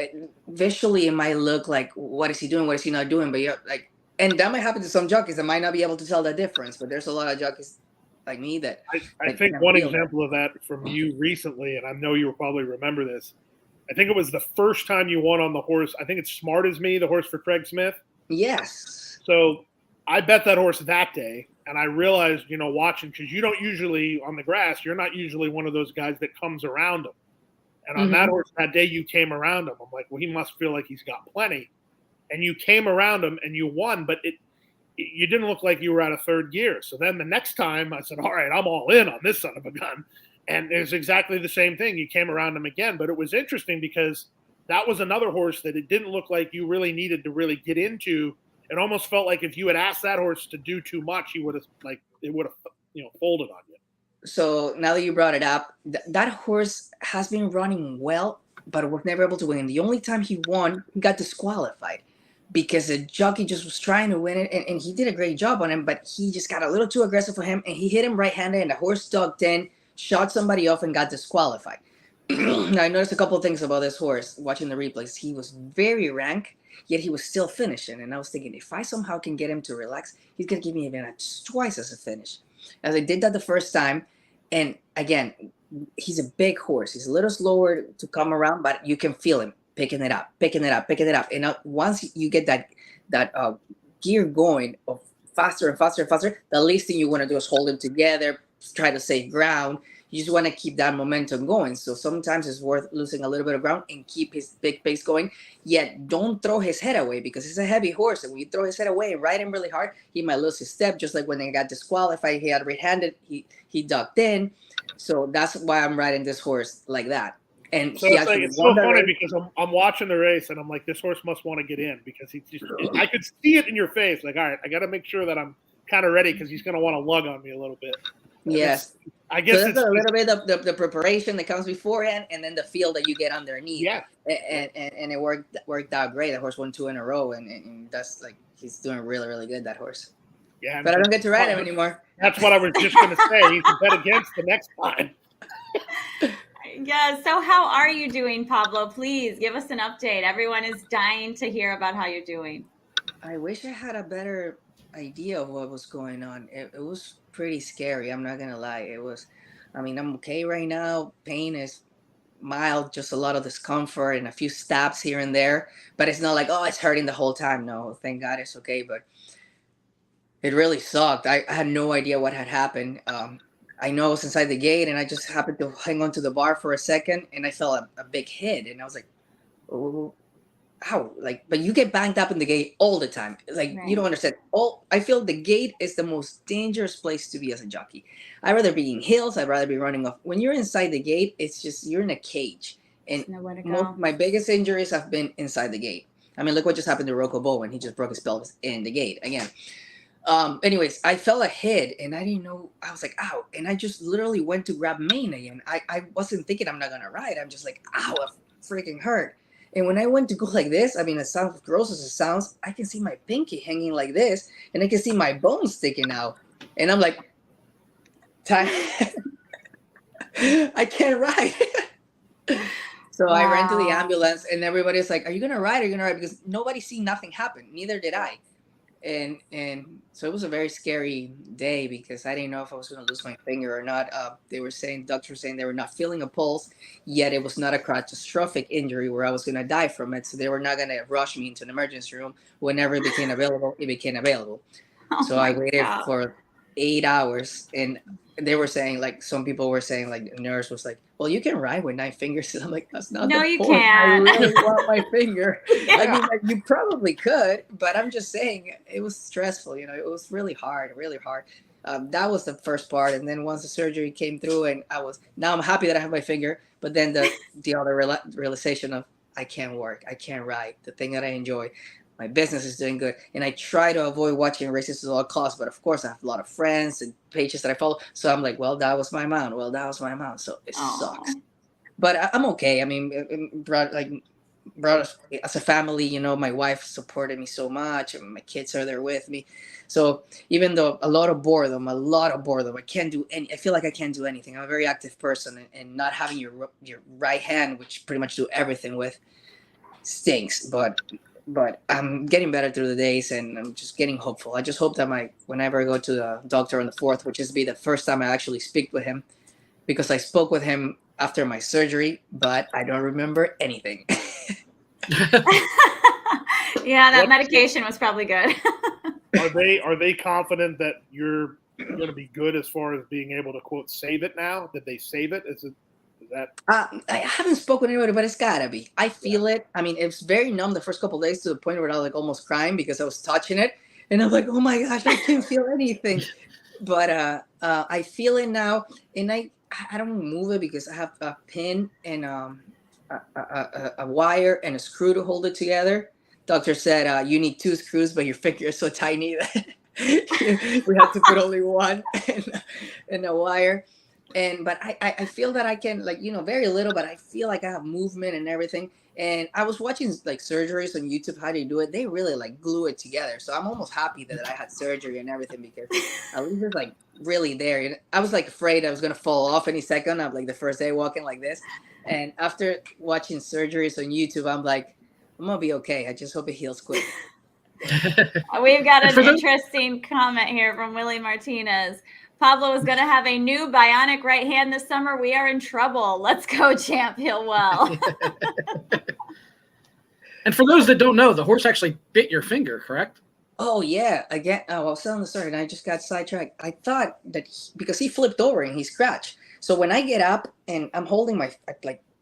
D: visually, it might look like, what is he doing? What is he not doing? But and that might happen to some jockeys that might not be able to tell that difference. But there's a lot of jockeys like me that
B: I think one example of that from you recently, and I know you will probably remember this. I think it was the first time you won on the horse. I think it's Smart as Me, the horse for Craig Smith.
D: Yes.
B: So I bet that horse that day, and I realized, watching, because you don't usually on the grass, you're not usually one of those guys that comes around him. And on that horse that day, you came around him. I'm like, well, he must feel like he's got plenty. And you came around him and you won, but you didn't look like you were out of third gear. So then the next time I said, all right, I'm all in on this son of a gun. And it was exactly the same thing. You came around him again. But it was interesting because that was another horse that it didn't look like you really needed to really get into. It almost felt like if you had asked that horse to do too much, it would have folded on you.
D: So now that you brought it up, that horse has been running well, but was never able to win. The only time he won, he got disqualified because the jockey just was trying to win it, and he did a great job on him, but he just got a little too aggressive for him, and he hit him right-handed, and the horse ducked in, shot somebody off, and got disqualified. Now, I noticed a couple of things about this horse watching the replays. He was very rank, yet he was still finishing, and I was thinking, if I somehow can get him to relax, he's going to give me advantage twice as a finish. As I did that the first time, and again, he's a big horse. He's a little slower to come around, but you can feel him picking it up. And once you get that gear going of faster and faster and faster, the least thing you want to do is hold him together, try to save ground. You just want to keep that momentum going. So sometimes it's worth losing a little bit of ground and keep his big pace going. Yet don't throw his head away because he's a heavy horse. And when you throw his head away and ride him really hard, he might lose his step. Just like when they got disqualified, he had right-handed, he ducked in. So that's why I'm riding this horse like that. And
B: so it's so funny because I'm watching the race and I'm like, this horse must want to get in because I could see it in your face. Like, all right, I got to make sure that I'm kind of ready because he's going to want to lug on me a little bit.
D: Yes.
B: I guess
D: so it's a little bit of the preparation that comes beforehand and then the feel that you get underneath.
B: Yeah.
D: And it worked out great. The horse won 2 in a row and that's like he's doing really, really good, that horse.
B: Yeah,
D: But I don't get to ride him anymore.
B: That's what I was just going to say. You can bet against the next time.
A: Yeah. So how are you doing, Pablo? Please give us an update. Everyone is dying to hear about how you're doing.
D: I wish I had a better idea of what was going on. It was pretty scary. I'm not gonna lie. I mean, I'm okay right now. Pain is mild, just a lot of discomfort and a few stabs here and there. But it's not like, oh, it's hurting the whole time. No, thank God it's okay. But it really sucked. I had no idea what had happened. I know I was inside the gate and I just happened to hang on to the bar for a second and I felt a big hit and I was like, oh, how? Like, but you get banged up in the gate all the time. Like, you don't understand. I feel the gate is the most dangerous place to be as a jockey. I'd rather be in hills. I'd rather be running off. When you're inside the gate, it's just, you're in a cage. And
A: nowhere to go.
D: my biggest injuries have been inside the gate. I mean, look what just happened to Rocco Bowen. He just broke his pelvis in the gate again. Anyways, I felt a hit and I didn't know. I was like, ow. And I just literally went to grab Maine again. I wasn't thinking I'm not going to ride. I'm just like, ow, it freaking hurt. And when I went to go like this, I mean, as sounds gross as it sounds, I can see my pinky hanging like this and I can see my bones sticking out. And I'm like, I can't ride. So I ran to the ambulance and everybody's like, are you going to ride? Are you going to ride? Because nobody seen nothing happen. Neither did I. And so it was a very scary day because I didn't know if I was going to lose my finger or not. Doctors were saying they were not feeling a pulse, yet it was not a catastrophic injury where I was going to die from it. So they were not going to rush me into an emergency room. Whenever it became available, it became available. So I waited for 8 hours and they were saying, like, some people were saying, like, the nurse was like, well, you can ride with 9 fingers. And I'm like, that's not the point.
A: You can't.
D: I really want my finger. I mean, like, you probably could, but I'm just saying it was stressful. You know, it was really hard, really hard. That was the first part. And then once the surgery came through and now I'm happy that I have my finger, but then the other realization of I can't work, I can't ride, the thing that I enjoy. My business is doing good. And I try to avoid watching races at all costs. But of course, I have a lot of friends and pages that I follow. So I'm like, well, that was my mount. So it sucks. But I'm okay. I mean, it brought us as a family, you know, my wife supported me so much. And my kids are there with me. So even though a lot of boredom, I can't do I feel like I can't do anything. I'm a very active person. And not having your right hand, which pretty much do everything with, stinks. But I'm getting better through the days and I'm just getting hopeful. I just hope that whenever I go to the doctor on the 4th, which is be the first time I actually speak with him, because I spoke with him after my surgery, but I don't remember anything.
A: Yeah, that medication was probably good.
B: Are they confident that you're going to be good as far as being able to, quote, save it now? Did they save it? Is that?
D: I haven't spoken to anybody, but it's gotta be. I feel it. I mean, it was very numb the first couple of days to the point where I was like almost crying because I was touching it, and I'm like, oh my gosh, I can't feel anything. But I feel it now, and I don't move it because I have a pin and a wire and a screw to hold it together. Doctor said you need 2 screws, but your finger is so tiny that we have to put only one and a wire. But I feel that I can, like, you know, very little, but I feel like I have movement and everything. And I was watching like surgeries on YouTube, how they do it. They really like glue it together. So I'm almost happy that I had surgery and everything because at least it's like really there. And I was like afraid I was going to fall off any second. I'm like the first day walking like this. And after watching surgeries on YouTube, I'm like, I'm going to be okay. I just hope it heals quick.
A: We've got an interesting comment here from Willie Martinez. Pablo is going to have a new bionic right hand this summer. We are in trouble. Let's go, champ. Heal well.
C: And for those that don't know, the horse actually bit your finger, correct?
D: Oh, yeah. Again, I was telling the story and I just got sidetracked. I thought that because he flipped over and he scratched. So when I get up and I'm holding I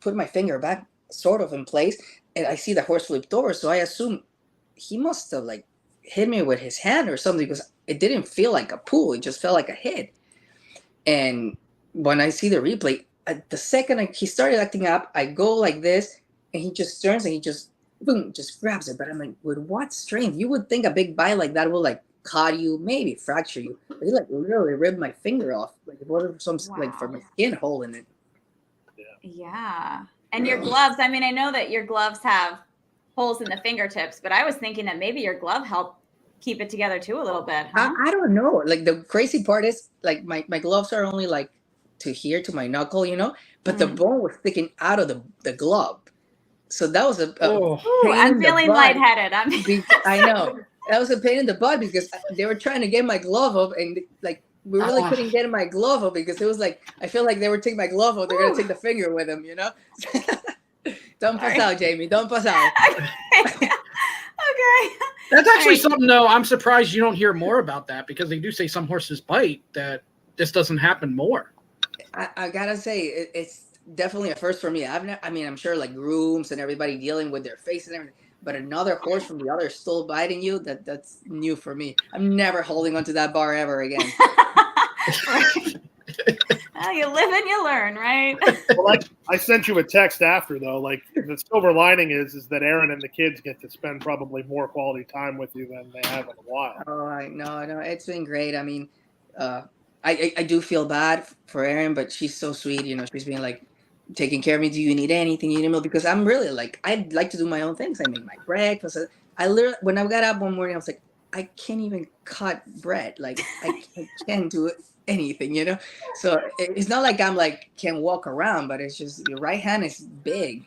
D: put my finger back sort of in place and I see the horse flipped over. So I assume he must have like hit me with his hand or something because it didn't feel like a pull. It just felt like a hit. And when I see the replay, the second he started acting up, I go like this and he just turns and he just, boom, just grabs it. But I'm like, with what strength? You would think a big bite like that will like cut you, maybe fracture you. But he like literally ripped my finger off. Like it wasn't some like from my skin hole in it.
A: Yeah. And your gloves, I know that your gloves have holes in the fingertips, but I was thinking that maybe your glove helped keep it together too a little bit, huh?
D: I don't know. Like the crazy part is like my gloves are only like to here to my knuckle, but the bone was sticking out of the glove. So that was a
C: Oh,
A: Ooh,
D: pain
A: I'm
D: in the
A: feeling
D: butt.
A: lightheaded.
D: I know. That was a pain in the butt because they were trying to get my glove off, and like we really couldn't get my glove off because it was like I feel like they were taking my glove off. They're gonna take the finger with them, Don't pass out, Jamie. Don't pass out.
A: Okay.
C: that's actually
A: Right.
C: something though. I'm surprised you don't hear more about that because they do say some horses bite that this doesn't happen more.
D: I gotta say it's definitely a first for me. I'm sure like grooms and everybody dealing with their face and everything, but another horse from the other still biting you, that's new for me. I'm never holding onto that bar ever again.
A: Well, you live and you learn, right?
B: Well, I sent you a text after though. Like the silver lining is that Aaron and the kids get to spend probably more quality time with you than they have in a while.
D: Oh, no, it's been great. I mean, I do feel bad for Erin, but she's so sweet. She's been like taking care of me. Do you need anything? You need milk? Because I'm really like I'd like to do my own things. I make my breakfast. I literally when I got up one morning, I was like, I can't even cut bread. Like I can't do anything. So it's not like I'm like can walk around, but it's just your right hand is big.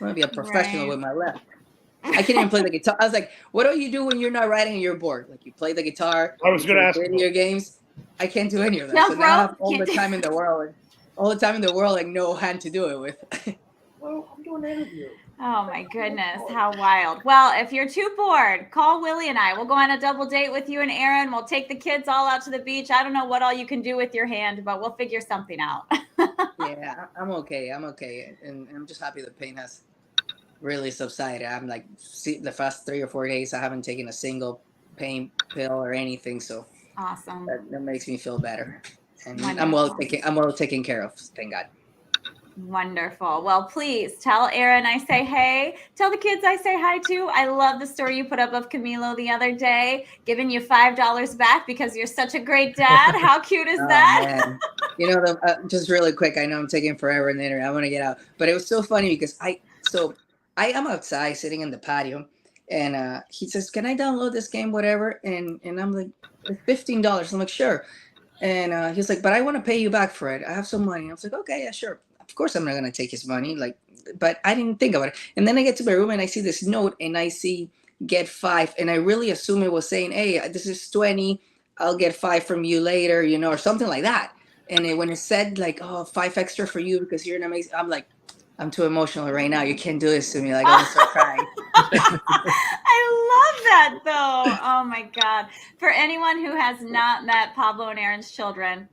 D: I want to be a professional with my left. I can't even play the guitar. I was like, what do you do when you're not writing and you're bored? Like you play the guitar.
B: I was going to ask
D: video games. I can't do any of that.
A: No,
D: so
A: bro,
D: now I have all the time in the world, like no hand to do it with.
B: Well, I'm doing an interview.
A: Oh my goodness, how wild. Well, if you're too bored, call Willie and I. We'll go on a double date with you and Aaron. We'll take the kids all out to the beach. I don't know what all you can do with your hand, but we'll figure something out.
D: Yeah, I'm okay. And I'm just happy the pain has really subsided. I'm like, the past 3 or 4 days, I haven't taken a single pain pill or anything. So
A: Awesome.
D: that makes me feel better. And
A: Wonderful.
D: I'm well taken care of. Thank God.
A: Wonderful. Well, please tell Aaron I say hey. Tell the kids I say hi too. I love the story you put up of Camilo the other day, giving you $5 back because you're such a great dad. How cute is that?
D: Man. Just really quick, I know I'm taking forever in the interview. I want to get out. But it was so funny because I am outside sitting in the patio, and he says, "Can I download this game, whatever?" And I'm like, "It's $15." I'm like, "Sure." And he's like, "But I want to pay you back for it. I have some money." I was like, "Okay, yeah, sure. Of course, I'm not gonna take his money." But I didn't think about it. And then I get to my room and I see this note and I see get 5, and I really assume it was saying, "Hey, this is 20. I'll get 5 from you later," or something like that. And when it said like, "Oh, 5 extra for you because you're an amazing," I'm like, I'm too emotional right now. You can't do this to me. Like I'm gonna start crying.
A: I love that though. Oh my God. For anyone who has not met Pablo and Aaron's children,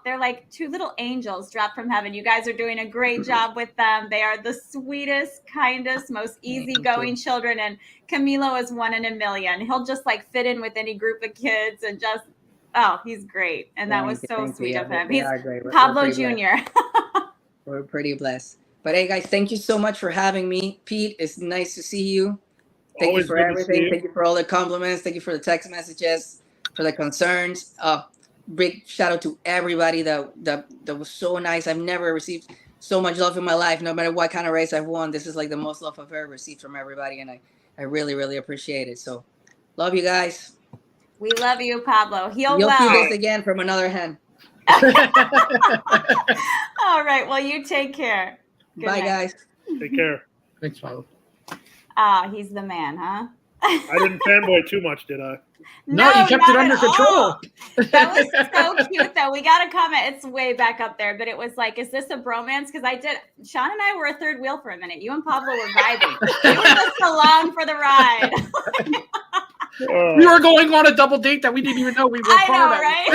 A: they're like 2 little angels dropped from heaven. You guys are doing a great job with them. They are the sweetest, kindest, most easygoing children. And Camilo is 1 in a million. He'll just like fit in with any group of kids and just, he's great. And that was so sweet of him. He's Pablo Jr.
D: We're pretty blessed. But hey, guys, thank you so much for having me. Pete, it's nice to see you. Thank you for everything. Thank you for all the compliments. Thank you for the text messages, for the concerns. Big shout out to everybody that was so nice. I've never received so much love in my life, no matter what kind of race I've won. This is like the most love I've ever received from everybody, and I really, really appreciate it. So, love you guys.
A: We love you, Pablo.
D: You'll see this again from another hand.
A: All right. Well, you take care.
D: Good night, guys.
B: Take care.
C: Thanks, Pablo.
A: He's the man, huh?
B: I didn't fanboy too much, did I?
C: No, you kept it under control.
A: That was so cute, though. We got a comment. It's way back up there, but it was like, is this a bromance? Because Sean and I were a third wheel for a minute. You and Pablo were vibing. You were just along for the ride.
C: We were going on a double date that we didn't even know we were part of.
A: Right?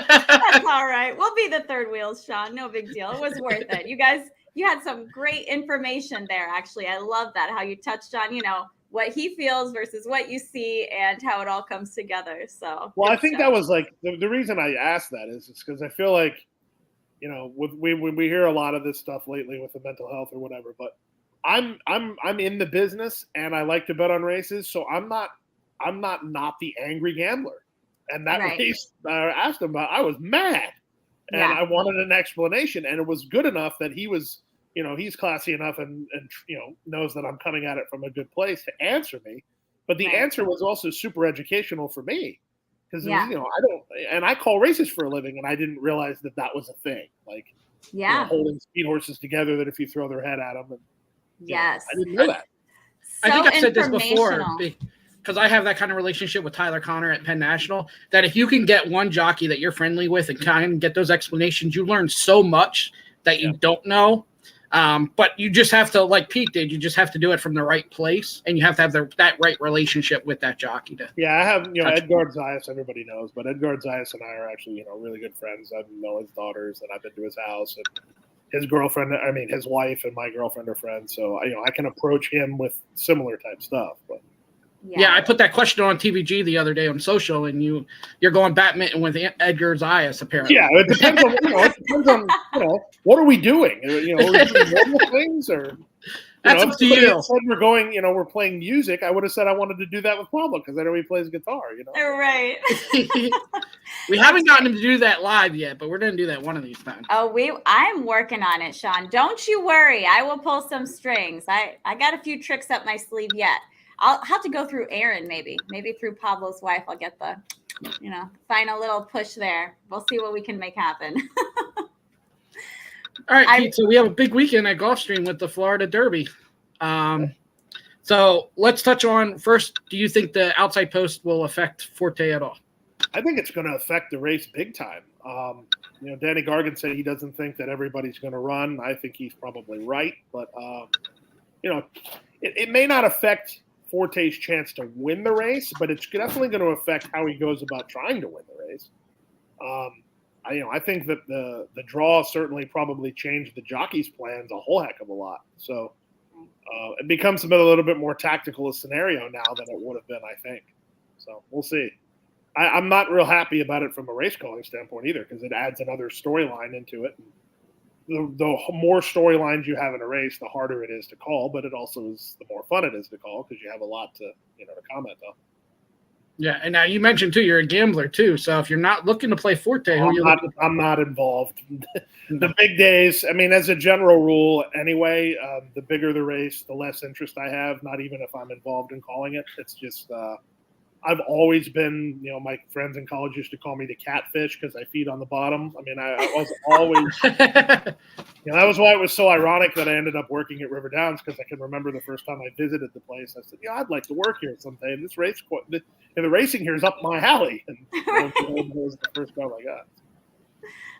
A: That's all right. We'll be the third wheels, Sean. No big deal. It was worth it. You guys, you had some great information there, actually. I love that, how you touched on, what he feels versus what you see and how it all comes together. So,
B: well, I think that was like the reason I asked that is because I feel like, when we hear a lot of this stuff lately with the mental health or whatever, but I'm in the business and I like to bet on races. So I'm not the angry gambler. And that race I asked him about, I was mad and I wanted an explanation, and it was good enough that he was, he's classy enough and knows that I'm coming at it from a good place to answer me. But the
A: Right.
B: answer was also super educational for me because
A: Yeah.
B: I call races for a living, and I didn't realize that was a thing. Like,
A: Yeah.
B: holding speed horses together that if you throw their head at them, and,
A: Yes.
B: I didn't know that.
C: I think
A: So
C: I've said this before
A: informational.
C: because I have that kind of relationship with Tyler Connor at Penn National that if you can get one jockey that you're friendly with and kind of get those explanations, you learn so much that you don't know. But you just have to, like Pete did, you just have to do it from the right place, and you have to have that right relationship with that jockey.
B: Yeah, I have, Edgard Zayas, everybody knows, but Edgard Zayas and I are actually, really good friends. I know his daughters, and I've been to his house, and his wife and my girlfriend are friends. So, I can approach him with similar type stuff. But
C: yeah, I put that question on TVG the other day on social, and you're going badminton with Edgar Zayas, apparently.
B: Yeah, it depends on, what are we doing? Are we doing normal things or?
C: That's up to you.
B: Said we're going, we're playing music. I would have said I wanted to do that with Pablo because I know he plays guitar.
A: Right.
C: We haven't gotten him to do that live yet, but we're going to do that one of these times.
A: I'm working on it, Sean. Don't you worry. I will pull some strings. I got a few tricks up my sleeve yet. I'll have to go through Aaron, maybe through Pablo's wife. I'll get the, final little push there. We'll see what we can make happen.
C: All right, Pete, so we have a big weekend at Gulfstream with the Florida Derby. So let's touch on first, do you think the outside post will affect Forte at all?
B: I think it's going to affect the race big time. Danny Gargan said he doesn't think that everybody's going to run. I think he's probably right. But, it may not affect Forte's chance to win the race, but it's definitely going to affect how he goes about trying to win the race. I think that the draw certainly probably changed the jockey's plans a whole heck of a lot. So it becomes a little bit more tactical a scenario now than it would have been, I think. So we'll see. I'm not real happy about it from a race calling standpoint either because it adds another storyline into it. The more storylines you have in a race, the harder it is to call, but it also is the more fun it is to call because you have a lot to comment on.
C: Yeah, and now you mentioned too, you're a gambler too. So if you're not looking to play Forte,
B: I'm not involved. The big days, as a general rule, anyway, the bigger the race, the less interest I have. Not even if I'm involved in calling it. It's just I've always been, my friends in college used to call me the catfish because I feed on the bottom. I was always, that was why it was so ironic that I ended up working at River Downs because I can remember the first time I visited the place. I said, I'd like to work here someday. And this race, the racing here is up my alley. And it was the first job I got.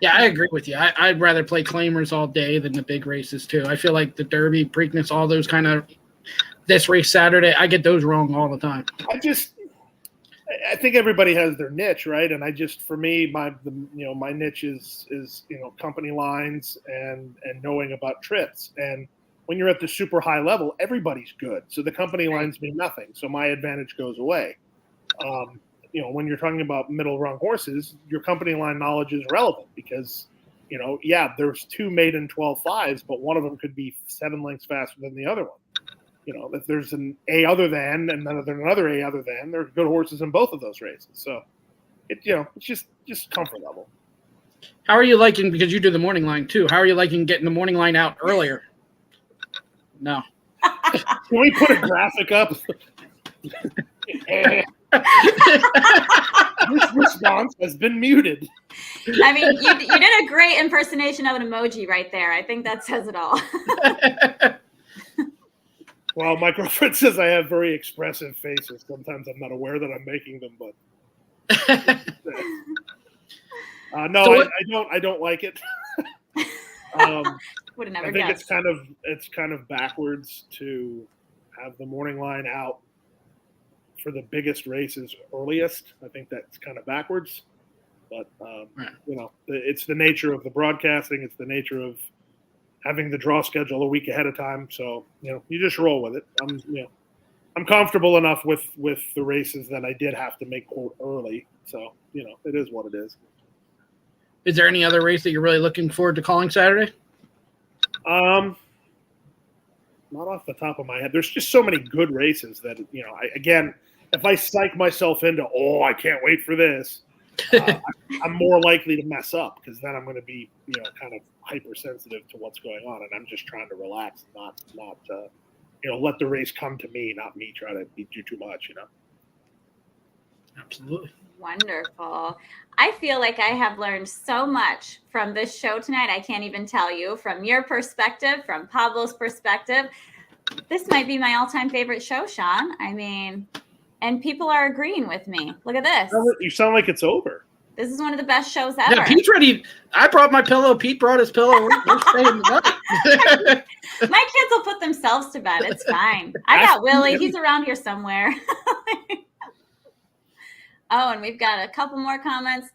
C: Yeah, I agree with you. I'd rather play claimers all day than the big races too. I feel like the Derby, Preakness, all those kind of this race Saturday, I get those wrong all the time.
B: I think everybody has their niche, right? And for me, my niche is company lines and knowing about trips. And when you're at the super high level, everybody's good. So the company lines mean nothing. So my advantage goes away. When you're talking about middle rung horses, your company line knowledge is relevant because, there's two maiden 12.5s, but one of them could be 7 lengths faster than the other one. If there's an A other than and then there's another A other than, there are good horses in both of those races. So it's just comfort level.
C: How are you liking, because you do the morning line too, how are you liking getting the morning line out earlier? No.
B: Can we put a graphic up? This response has been muted.
A: You did a great impersonation of an emoji right there. I think that says it all.
B: Well, my girlfriend says I have very expressive faces. Sometimes I'm not aware that I'm making them, but no, I don't like it.
A: Would have never
B: I think
A: guessed.
B: it's kind of backwards to have the morning line out for the biggest races earliest. I think that's kind of backwards, but it's the nature of the broadcasting. It's the nature of having the draw schedule a week ahead of time. So, you just roll with it. I'm comfortable enough with the races that I did have to make quote early. So, it is what it is.
C: Is there any other race that you're really looking forward to calling Saturday?
B: Not off the top of my head. There's just so many good races that, if I psych myself into, I can't wait for this, I'm more likely to mess up because then I'm going to be, kind of hypersensitive to what's going on, and I'm just trying to relax, not let the race come to me, not me try to beat you too much.
C: Absolutely.
A: Wonderful. I feel like I have learned so much from this show tonight. I can't even tell you, from your perspective, from Pablo's perspective. This might be my all-time favorite show, Sean. I mean, and people are agreeing with me. Look at this.
B: You sound like it's over.
A: This is one of the best shows ever.
C: Yeah, Pete's ready. I brought my pillow. Pete brought his pillow. We're staying tonight.
A: My kids will put themselves to bed. It's fine. I got Willie. He's around here somewhere. Oh, and we've got a couple more comments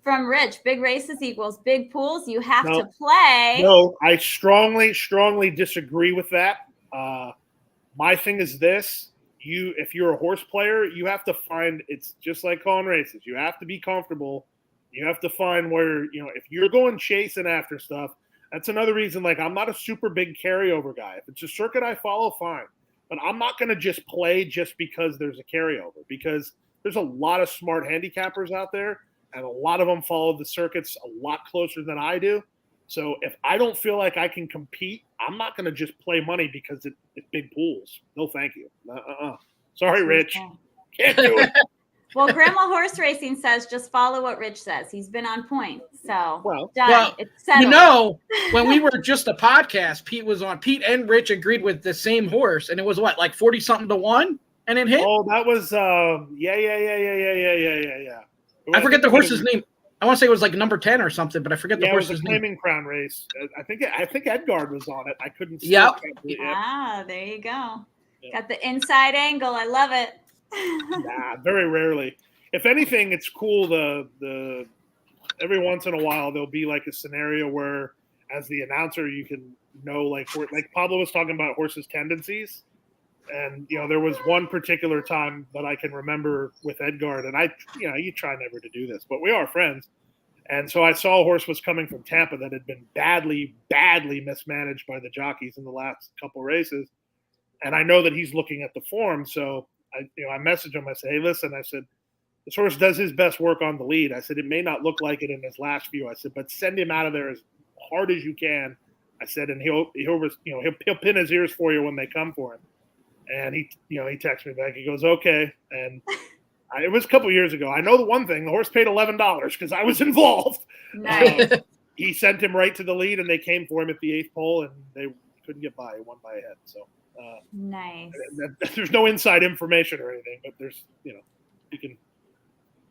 A: from Rich. Big races equals big pools. You have to play.
B: No, I strongly, strongly disagree with that. My thing is this. If you're a horse player, you have to find, it's just like calling races. You have to be comfortable. You have to find where, if you're going chasing after stuff, that's another reason, like, I'm not a super big carryover guy. If it's a circuit I follow, fine. But I'm not going to just play just because there's a carryover, because there's a lot of smart handicappers out there, and a lot of them follow the circuits a lot closer than I do. So if I don't feel like I can compete, I'm not going to just play money because it's big pools. No, thank you. Sorry, Rich. Can't do it.
A: Well, Grandma Horse Racing says just follow what Rich says. He's been on point. So, done.
C: Well,
A: it's settled.
C: When we were just a podcast, Pete and Rich agreed with the same horse, and it was what, like 40-something to 1? And it hit?
B: Oh, that was yeah.
C: I forget the horse's name. I want to say it was like number 10 or something, but I forget the horse's name.
B: It was a Claiming Crown race. I think Edgard was on it. I couldn't see.
C: Yep.
A: Ah, there you go. Yeah. Got the inside angle. I love it.
B: Very rarely. If anything, it's cool. The every once in a while there'll be like a scenario where, as the announcer, you can know like Pablo was talking about horses' tendencies. And, there was one particular time that I can remember with Edgard, and you try never to do this, but we are friends. And so I saw a horse was coming from Tampa that had been badly, badly mismanaged by the jockeys in the last couple races. And I know that he's looking at the form. So I messaged him. I said, hey, listen, I said, this horse does his best work on the lead. I said, it may not look like it in his last few. I said, but send him out of there as hard as you can. I said, and he'll pin his ears for you when they come for him. And he texts me back. He goes, okay. And it was a couple years ago. I know the one thing, the horse paid $11 because I was involved.
A: Nice.
B: He sent him right to the lead, and they came for him at the 8th pole, and they couldn't get by. He won by a head. So
A: nice.
B: There's no inside information or anything, but there's, you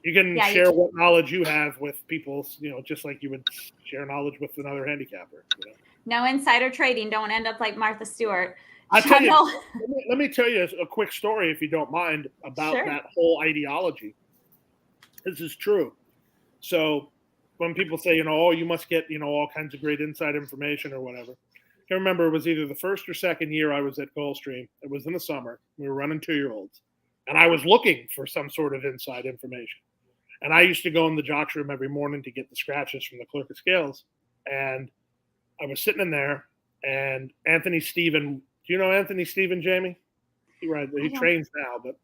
B: can share what knowledge you have with people, just like you would share knowledge with another handicapper.
A: No insider trading. Don't end up like Martha Stewart.
B: I'll tell you, let me tell you a quick story, if you don't mind, about that whole ideology. This is true. So when people say, you must get, all kinds of great inside information or whatever. I can remember it was either the first or second year I was at Gulfstream. It was in the summer. We were running 2-year-olds. And I was looking for some sort of inside information. And I used to go in the jock room every morning to get the scratches from the clerk of scales. And I was sitting in there, and Anthony Stephen. Do you know Anthony Stephen, Jamie? He trains now, but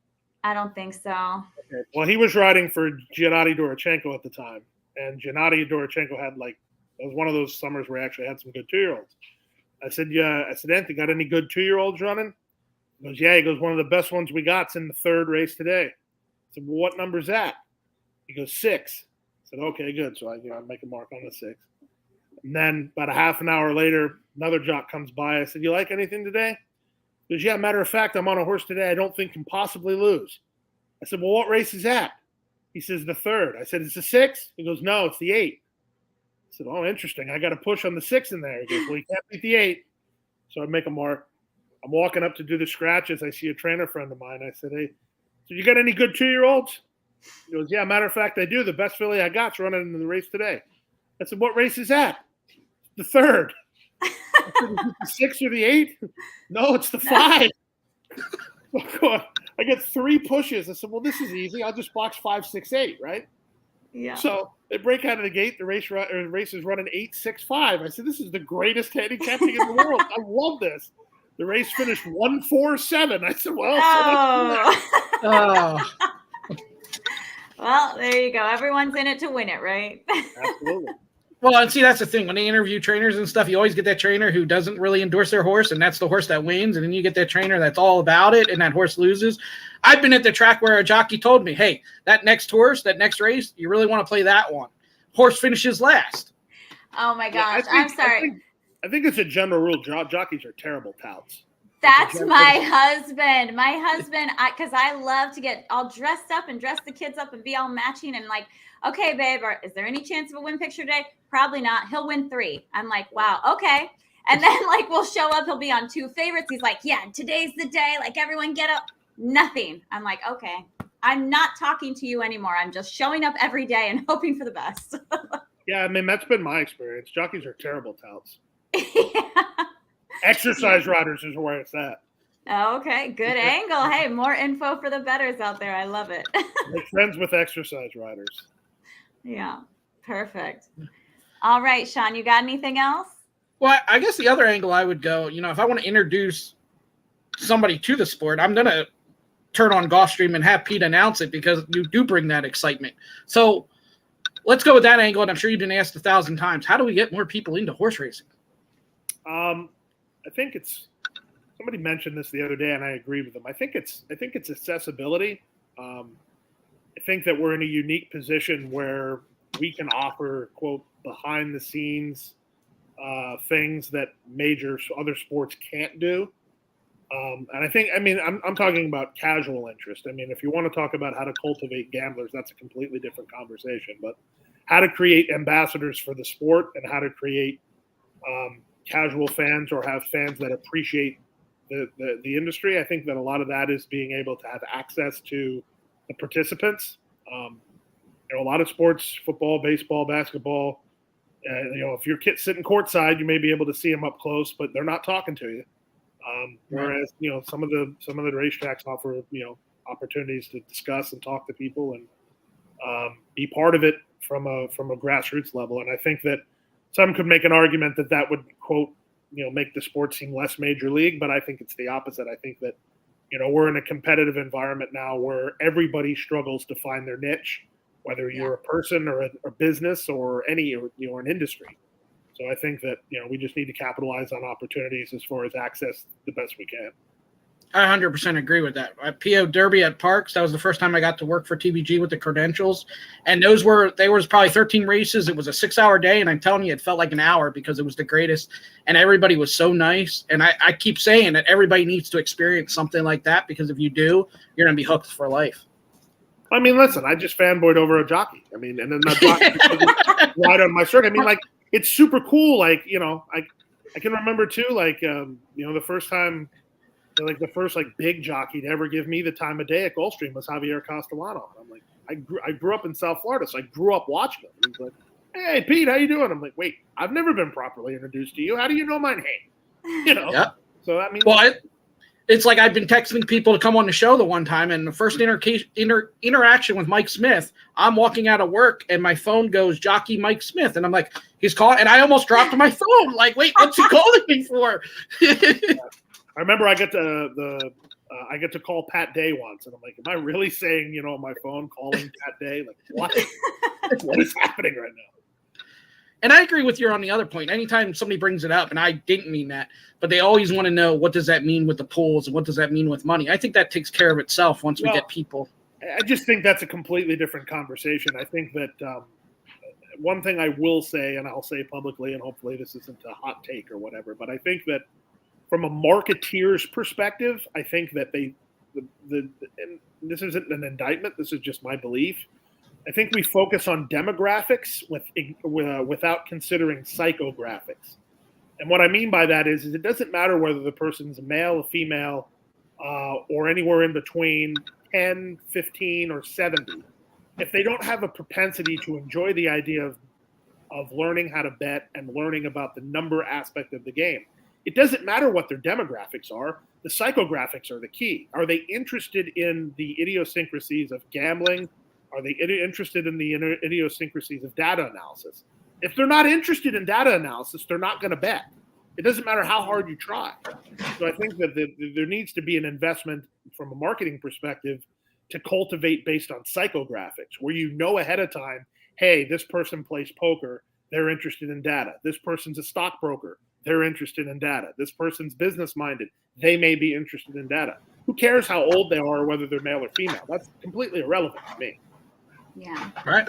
A: I don't think so.
B: Okay. Well, he was riding for Gennady Dorochenko at the time, and Gennady Dorochenko had it was one of those summers where he actually had some good 2-year-olds. I said, Anthony, got any good 2-year-olds running? He goes, yeah. He goes, one of the best ones we got's in the 3rd race today. I said, well, what number's that? He goes, 6. I said, okay, good. So I make a mark on the 6. And then about a half an hour later, another jock comes by. I said, you like anything today? He goes, yeah, matter of fact, I'm on a horse today I don't think can possibly lose. I said, well, what race is that? He says, the 3rd. I said, it's the 6? He goes, no, it's the 8. I said, oh, interesting. I got to push on the 6 in there. He goes, well, you can't beat the 8. So I make a mark. I'm walking up to do the scratches. I see a trainer friend of mine. I said, hey, so you got any good 2-year-olds? He goes, yeah, matter of fact, I do. The best filly I got's running in the race today. I said, what race is that? The 3rd. I said, is it the 6 or the 8? No, it's the 5. I get 3 pushes. I said, well, this is easy. I'll just box 5, 6, 8, right?
A: Yeah.
B: So they break out of the gate. The race is running 8, 6, 5. I said, this is the greatest handicapping in the world. I love this. The race finished 1, 4, 7. I said, well,
A: well, there you go. Everyone's in it to win it, right?
B: Absolutely.
C: Well, and see, that's the thing. When they interview trainers and stuff, you always get that trainer who doesn't really endorse their horse, and that's the horse that wins. And then you get that trainer that's all about it, and that horse loses. I've been at the track where a jockey told me, hey, that next horse, that next race, you really want to play that one. Horse finishes last.
A: Oh, my
B: Yeah,
A: gosh. I'm sorry.
B: I think it's a general rule. Jockeys are terrible touts.
A: That's my husband. My husband, because I love to get all dressed up and dress the kids up and be all matching and like, okay, babe, is there any chance of a win picture today? Probably not. He'll win 3. I'm like, wow, okay. And then like we'll show up. He'll be on 2 favorites. He's like, yeah, today's the day. Like everyone get up. Nothing. I'm like, okay. I'm not talking to you anymore. I'm just showing up every day and hoping for the best.
B: Yeah, I mean, that's been my experience. Jockeys are terrible touts.
A: Yeah.
B: Exercise riders is where it's at.
A: Okay, good angle. Hey, more info for the bettors out there. I love it.
B: Make friends with exercise riders.
A: Yeah, perfect. All right, Sean, you got anything else?
C: Well, I guess the other angle I would go, if I want to introduce somebody to the sport, I'm going to turn on Gulfstream and have Pete announce it because you do bring that excitement. So let's go with that angle, and I'm sure you've been asked 1,000 times. How do we get more people into horse racing?
B: I think somebody mentioned this the other day, and I agree with them. I think it's accessibility. I think that we're in a unique position where we can offer, quote, behind the scenes things that major other sports can't do. And I'm talking about casual interest. I mean, if you want to talk about how to cultivate gamblers, that's a completely different conversation. But how to create ambassadors for the sport and how to create casual fans or have fans that appreciate the industry. I think that a lot of that is being able to have access to the participants. A lot of sports, football, baseball, basketball, if your kid's sitting courtside, you may be able to see them up close, but they're not talking to you. Whereas, some of the racetracks offer, opportunities to discuss and talk to people and be part of it from a grassroots level. And I think that some could make an argument that would, quote, make the sport seem less major league, but I think it's the opposite. I think that, we're in a competitive environment now where everybody struggles to find their niche, whether you're a person or a business or an industry. So I think that, we just need to capitalize on opportunities as far as access the best we can.
C: I 100% agree with that. At PO Derby at Parks, that was the first time I got to work for TVG with the credentials. And there was probably 13 races. It was a 6-hour day. And I'm telling you, it felt like an hour because it was the greatest. And everybody was so nice. And I keep saying that everybody needs to experience something like that because if you do, you're going to be hooked for life.
B: I mean, listen, I just fanboyed over a jockey. I mean, and then that jockey right on my shirt. I mean, like, it's super cool. Like, I can remember too, like, the first time, the first big jockey to ever give me the time of day at Gulfstream was Javier Castellano. I'm like, I grew up in South Florida, so I grew up watching him. He's like, hey, Pete, how you doing? I'm like, wait, I've never been properly introduced to you. How do you know my name?
C: Yep.
B: So I mean,
C: well, it's like I've been texting people to come on the show the one time, and the first interaction with Mike Smith, I'm walking out of work, and my phone goes, Jockey Mike Smith, and I'm like, he's calling, and I almost dropped my phone. Like, wait, what's he calling me for?
B: I remember I get to call Pat Day once, and I'm like, am I really saying, on my phone, calling Pat Day? Like, what? What is happening right now?
C: And I agree with you on the other point. Anytime somebody brings it up, and I didn't mean that, but they always want to know what does that mean with the pools and what does that mean with money. I think that takes care of itself once we get people.
B: I just think that's a completely different conversation. I think that one thing I will say, and I'll say publicly, and hopefully this isn't a hot take or whatever, but I think that from a marketeer's perspective, I think that and this isn't an indictment, this is just my belief. I think we focus on demographics without considering psychographics. And what I mean by that is it doesn't matter whether the person's a male, a female, or anywhere in between 10, 15, or 70. If they don't have a propensity to enjoy the idea of learning how to bet and learning about the number aspect of the game, it doesn't matter what their demographics are. The psychographics are the key. Are they interested in the idiosyncrasies of gambling? Are they interested in the idiosyncrasies of data analysis? If they're not interested in data analysis, they're not going to bet. It doesn't matter how hard you try. So I think that there needs to be an investment from a marketing perspective to cultivate based on psychographics, where ahead of time, hey, this person plays poker, they're interested in data. This person's a stockbroker. They're interested in data. This person's business-minded. They may be interested in data. Who cares how old they are or whether they're male or female? That's completely irrelevant to me.
A: Yeah.
C: Right.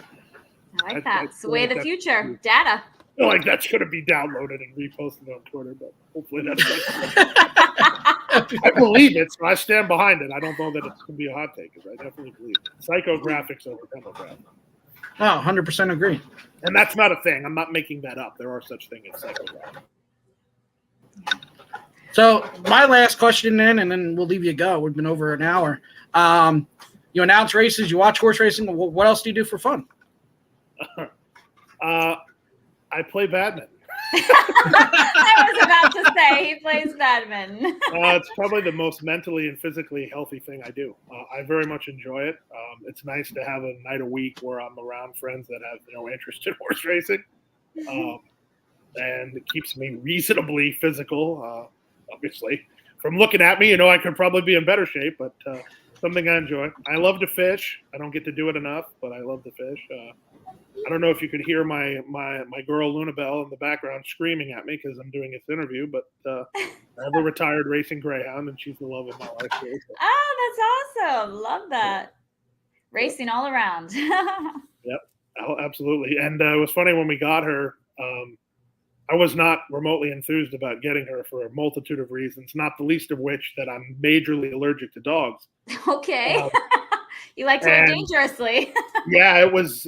A: I like that. It's the way of the future. Data.
B: I feel like that's going to be downloaded and reposted on Twitter, but hopefully that's I believe it, so I stand behind it. I don't know that it's going to be a hot take, because I definitely believe it. Psychographics over demographics.
C: Oh, 100% agree.
B: And that's not a thing. I'm not making that up. There are such things as psychographics.
C: So my last question then, and then we'll leave you go. We've been over an hour. You announce races, you watch horse racing. What else do you do for fun?
B: I play badminton.
A: I was about to say he plays badminton.
B: It's probably the most mentally and physically healthy thing I do. I very much enjoy it. It's nice to have a night a week where I'm around friends that have no interest in horse racing, and it keeps me reasonably physical. Obviously, from looking at me, I could probably be in better shape, but something I enjoy. I love to fish. I don't get to do it enough, but I love to fish. I don't know if you could hear my girl Luna Bell in the background screaming at me because I'm doing this interview, but I have a retired racing greyhound, and she's the love of my life. Too, so.
A: Oh, that's awesome. Love that. Racing all around.
B: Yep, absolutely. And it was funny when we got her, I was not remotely enthused about getting her for a multitude of reasons, not the least of which that I'm majorly allergic to dogs.
A: Okay. You like to live dangerously.
B: Yeah, it was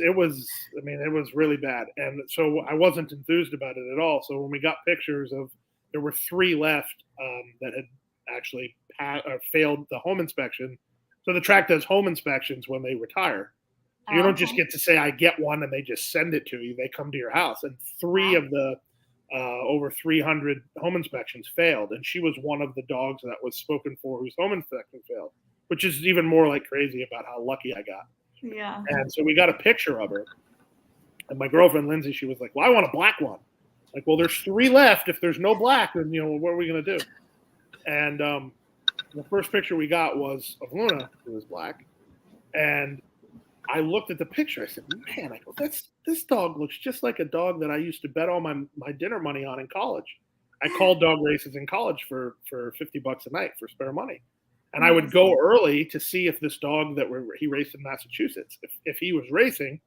B: really bad. And so I wasn't enthused about it at all. So when we got pictures there were 3 left that had actually failed the home inspection. So the track does home inspections when they retire. You don't just get to say, I get one, and they just send it to you. They come to your house. And 3 of the over 300 home inspections failed. And she was one of the dogs that was spoken for whose home inspection failed, which is even more like crazy about how lucky I got.
A: Yeah.
B: And so we got a picture of her. And my girlfriend, Lindsay, she was like, well, I want a black one. Like, well, there's 3 left. If there's no black, then, what are we going to do? And the first picture we got was of Luna, who was black. And I looked at the picture. I said, man, this dog looks just like a dog that I used to bet all my dinner money on in college. I called dog races in college for $50 a night for spare money. And I would go early to see if this dog that he raced in Massachusetts, if he was racing,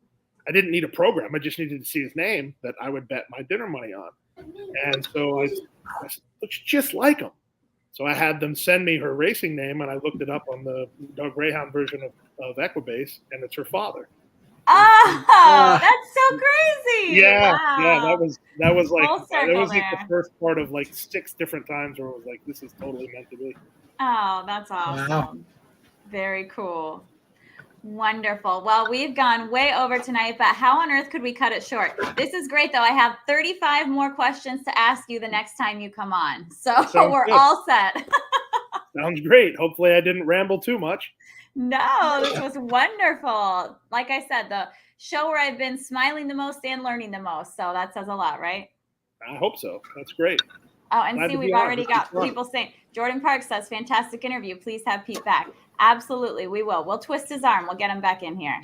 B: I didn't need a program. I just needed to see his name that I would bet my dinner money on. And so I said, looks just like him. So I had them send me her racing name, and I looked it up on the dog greyhound version of Equibase, and it's her father.
A: Oh, that's so crazy!
B: Yeah,
A: wow.
B: yeah, that was like
A: the
B: first part of like 6 different times where it was like, this is totally meant to be.
A: Oh, that's awesome!
C: Wow.
A: Very cool. Wonderful. Well, we've gone way over tonight, but how on earth could we cut it short? This is great, though. I have 35 more questions to ask you the next time you come on. So we're
B: good.
A: all set.
B: Sounds great. Hopefully I didn't ramble too much.
A: No, this was wonderful. Like I said, the show where I've been smiling the most and learning the most. So that says a lot, right?
B: I hope so. That's great.
A: Oh, and
B: Glad
A: see,
B: to be
A: we've
B: on.
A: already got people saying, Jordan Park says, fantastic interview. Please have Pete back. Absolutely, we will. We'll twist his arm. We'll get him back in here.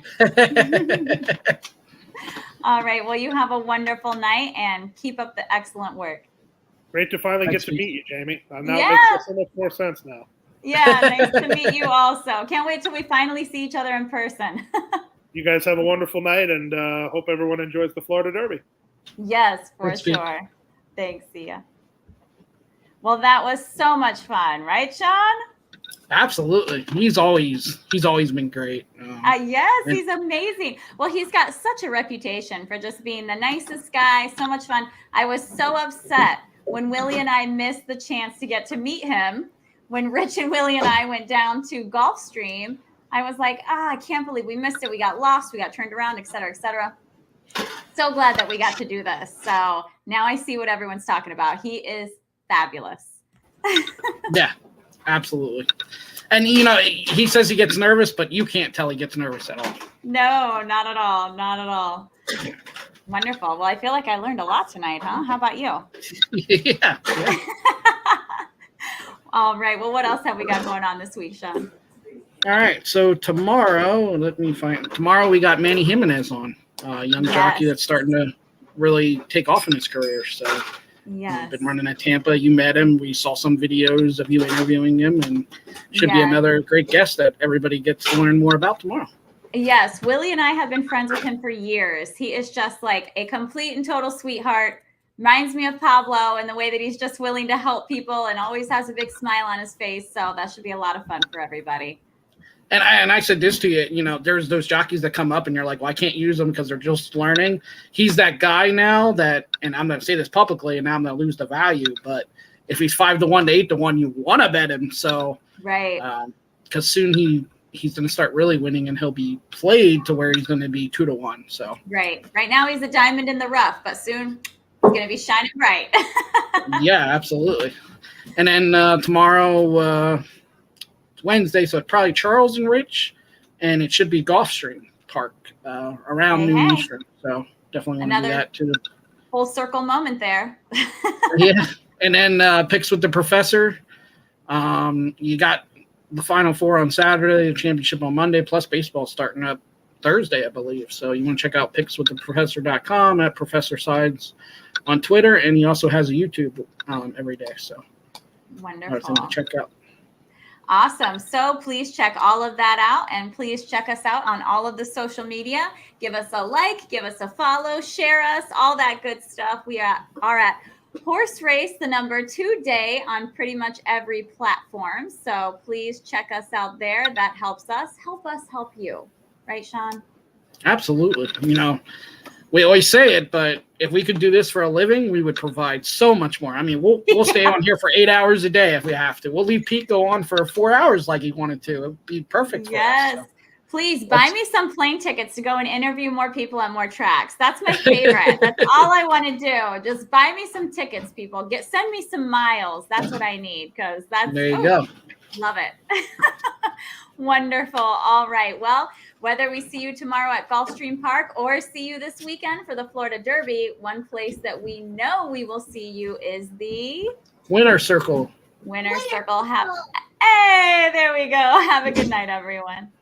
A: All right. Well, you have a wonderful night and keep up the excellent work.
B: Great to finally
C: Thanks,
B: get to
C: Pete.
B: meet you, Jamie. Now
A: Yeah.
B: it makes so much more sense now.
A: Yeah, nice to meet you also. Can't wait till we finally see each other in person.
B: You guys have a wonderful night, and hope everyone enjoys the Florida Derby.
A: Yes, for
C: Thanks, Pete.
A: sure. Thanks. See ya. Well, that was so much fun, right, Sean?
C: Absolutely. He's always been great.
A: Yes, he's amazing. Well, he's got such a reputation for just being the nicest guy, so much fun. I was so upset when Willie and I missed the chance to get to meet him. When Rich and Willie and I went down to Gulfstream, I was like, I can't believe we missed it. We got lost, we got turned around, et cetera, et cetera. So glad that we got to do this. So now I see what everyone's talking about. He is fabulous.
C: Yeah, absolutely. And, he says he gets nervous, but you can't tell he gets nervous at all.
A: No, not at all. Not at all. Wonderful. Well, I feel like I learned a lot tonight, huh? How about you?
C: Yeah.
A: All right. Well, what else have we got going on this week, Sean?
C: All right. So tomorrow we got Manny Jimenez on, young jockey that's starting to really take off in his career. So
A: Yes.
C: been running at Tampa. You met him. We saw some videos of you interviewing him, and should be another great guest that everybody gets to learn more about tomorrow.
A: Yes, Willie and I have been friends with him for years. He is just like a complete and total sweetheart. Reminds me of Pablo in the way that he's just willing to help people and always has a big smile on his face. So that should be a lot of fun for everybody.
C: And I said this to you, there's those jockeys that come up and you're like, well, I can't use them because they're just learning. He's that guy now that, and I'm going to say this publicly, and now I'm going to lose the value, but if he's 5-1 to 8-1, you want to bet him. So,
A: right.
C: Because soon he's going to start really winning, and he'll be played to where he's going to be 2-1. So,
A: right now he's a diamond in the rough, but soon he's going to be shining bright.
C: Yeah, absolutely. And then tomorrow, Wednesday, so probably Charles and Rich, and it should be Gulfstream Park around noon Eastern. So definitely want to do that too.
A: Full circle moment there.
C: Yeah, and then picks with the professor. You got the Final Four on Saturday, the championship on Monday, plus baseball starting up Thursday, I believe. So you want to check out pickswiththeprofessor.com at Professor Sides on Twitter, and he also has a YouTube every day. So
A: wonderful.
C: To check out.
A: Awesome. So please check all of that out, and please check us out on all of the social media. Give us a like, give us a follow, share us, all that good stuff. We are at Horse Race, the number 2 day on pretty much every platform. So please check us out there. That helps us help you. Right, Sean?
C: Absolutely. We always say it, but if we could do this for a living, we would provide so much more. I mean, we'll stay on here for 8 hours a day if we have to. We'll leave Pete go on for 4 hours like he wanted to. It would be perfect for us. So.
A: Please buy me some plane tickets to go and interview more people at more tracks. That's my favorite. That's all I want to do. Just buy me some tickets, people. Send me some miles. That's what I need, because
C: there you go.
A: Love it. Wonderful. All right. Well, whether we see you tomorrow at Gulfstream Park or see you this weekend for the Florida Derby, one place that we know we will see you is the
C: Winner's Circle.
A: Winner's Circle. Hey, there we go. Have a good night, everyone.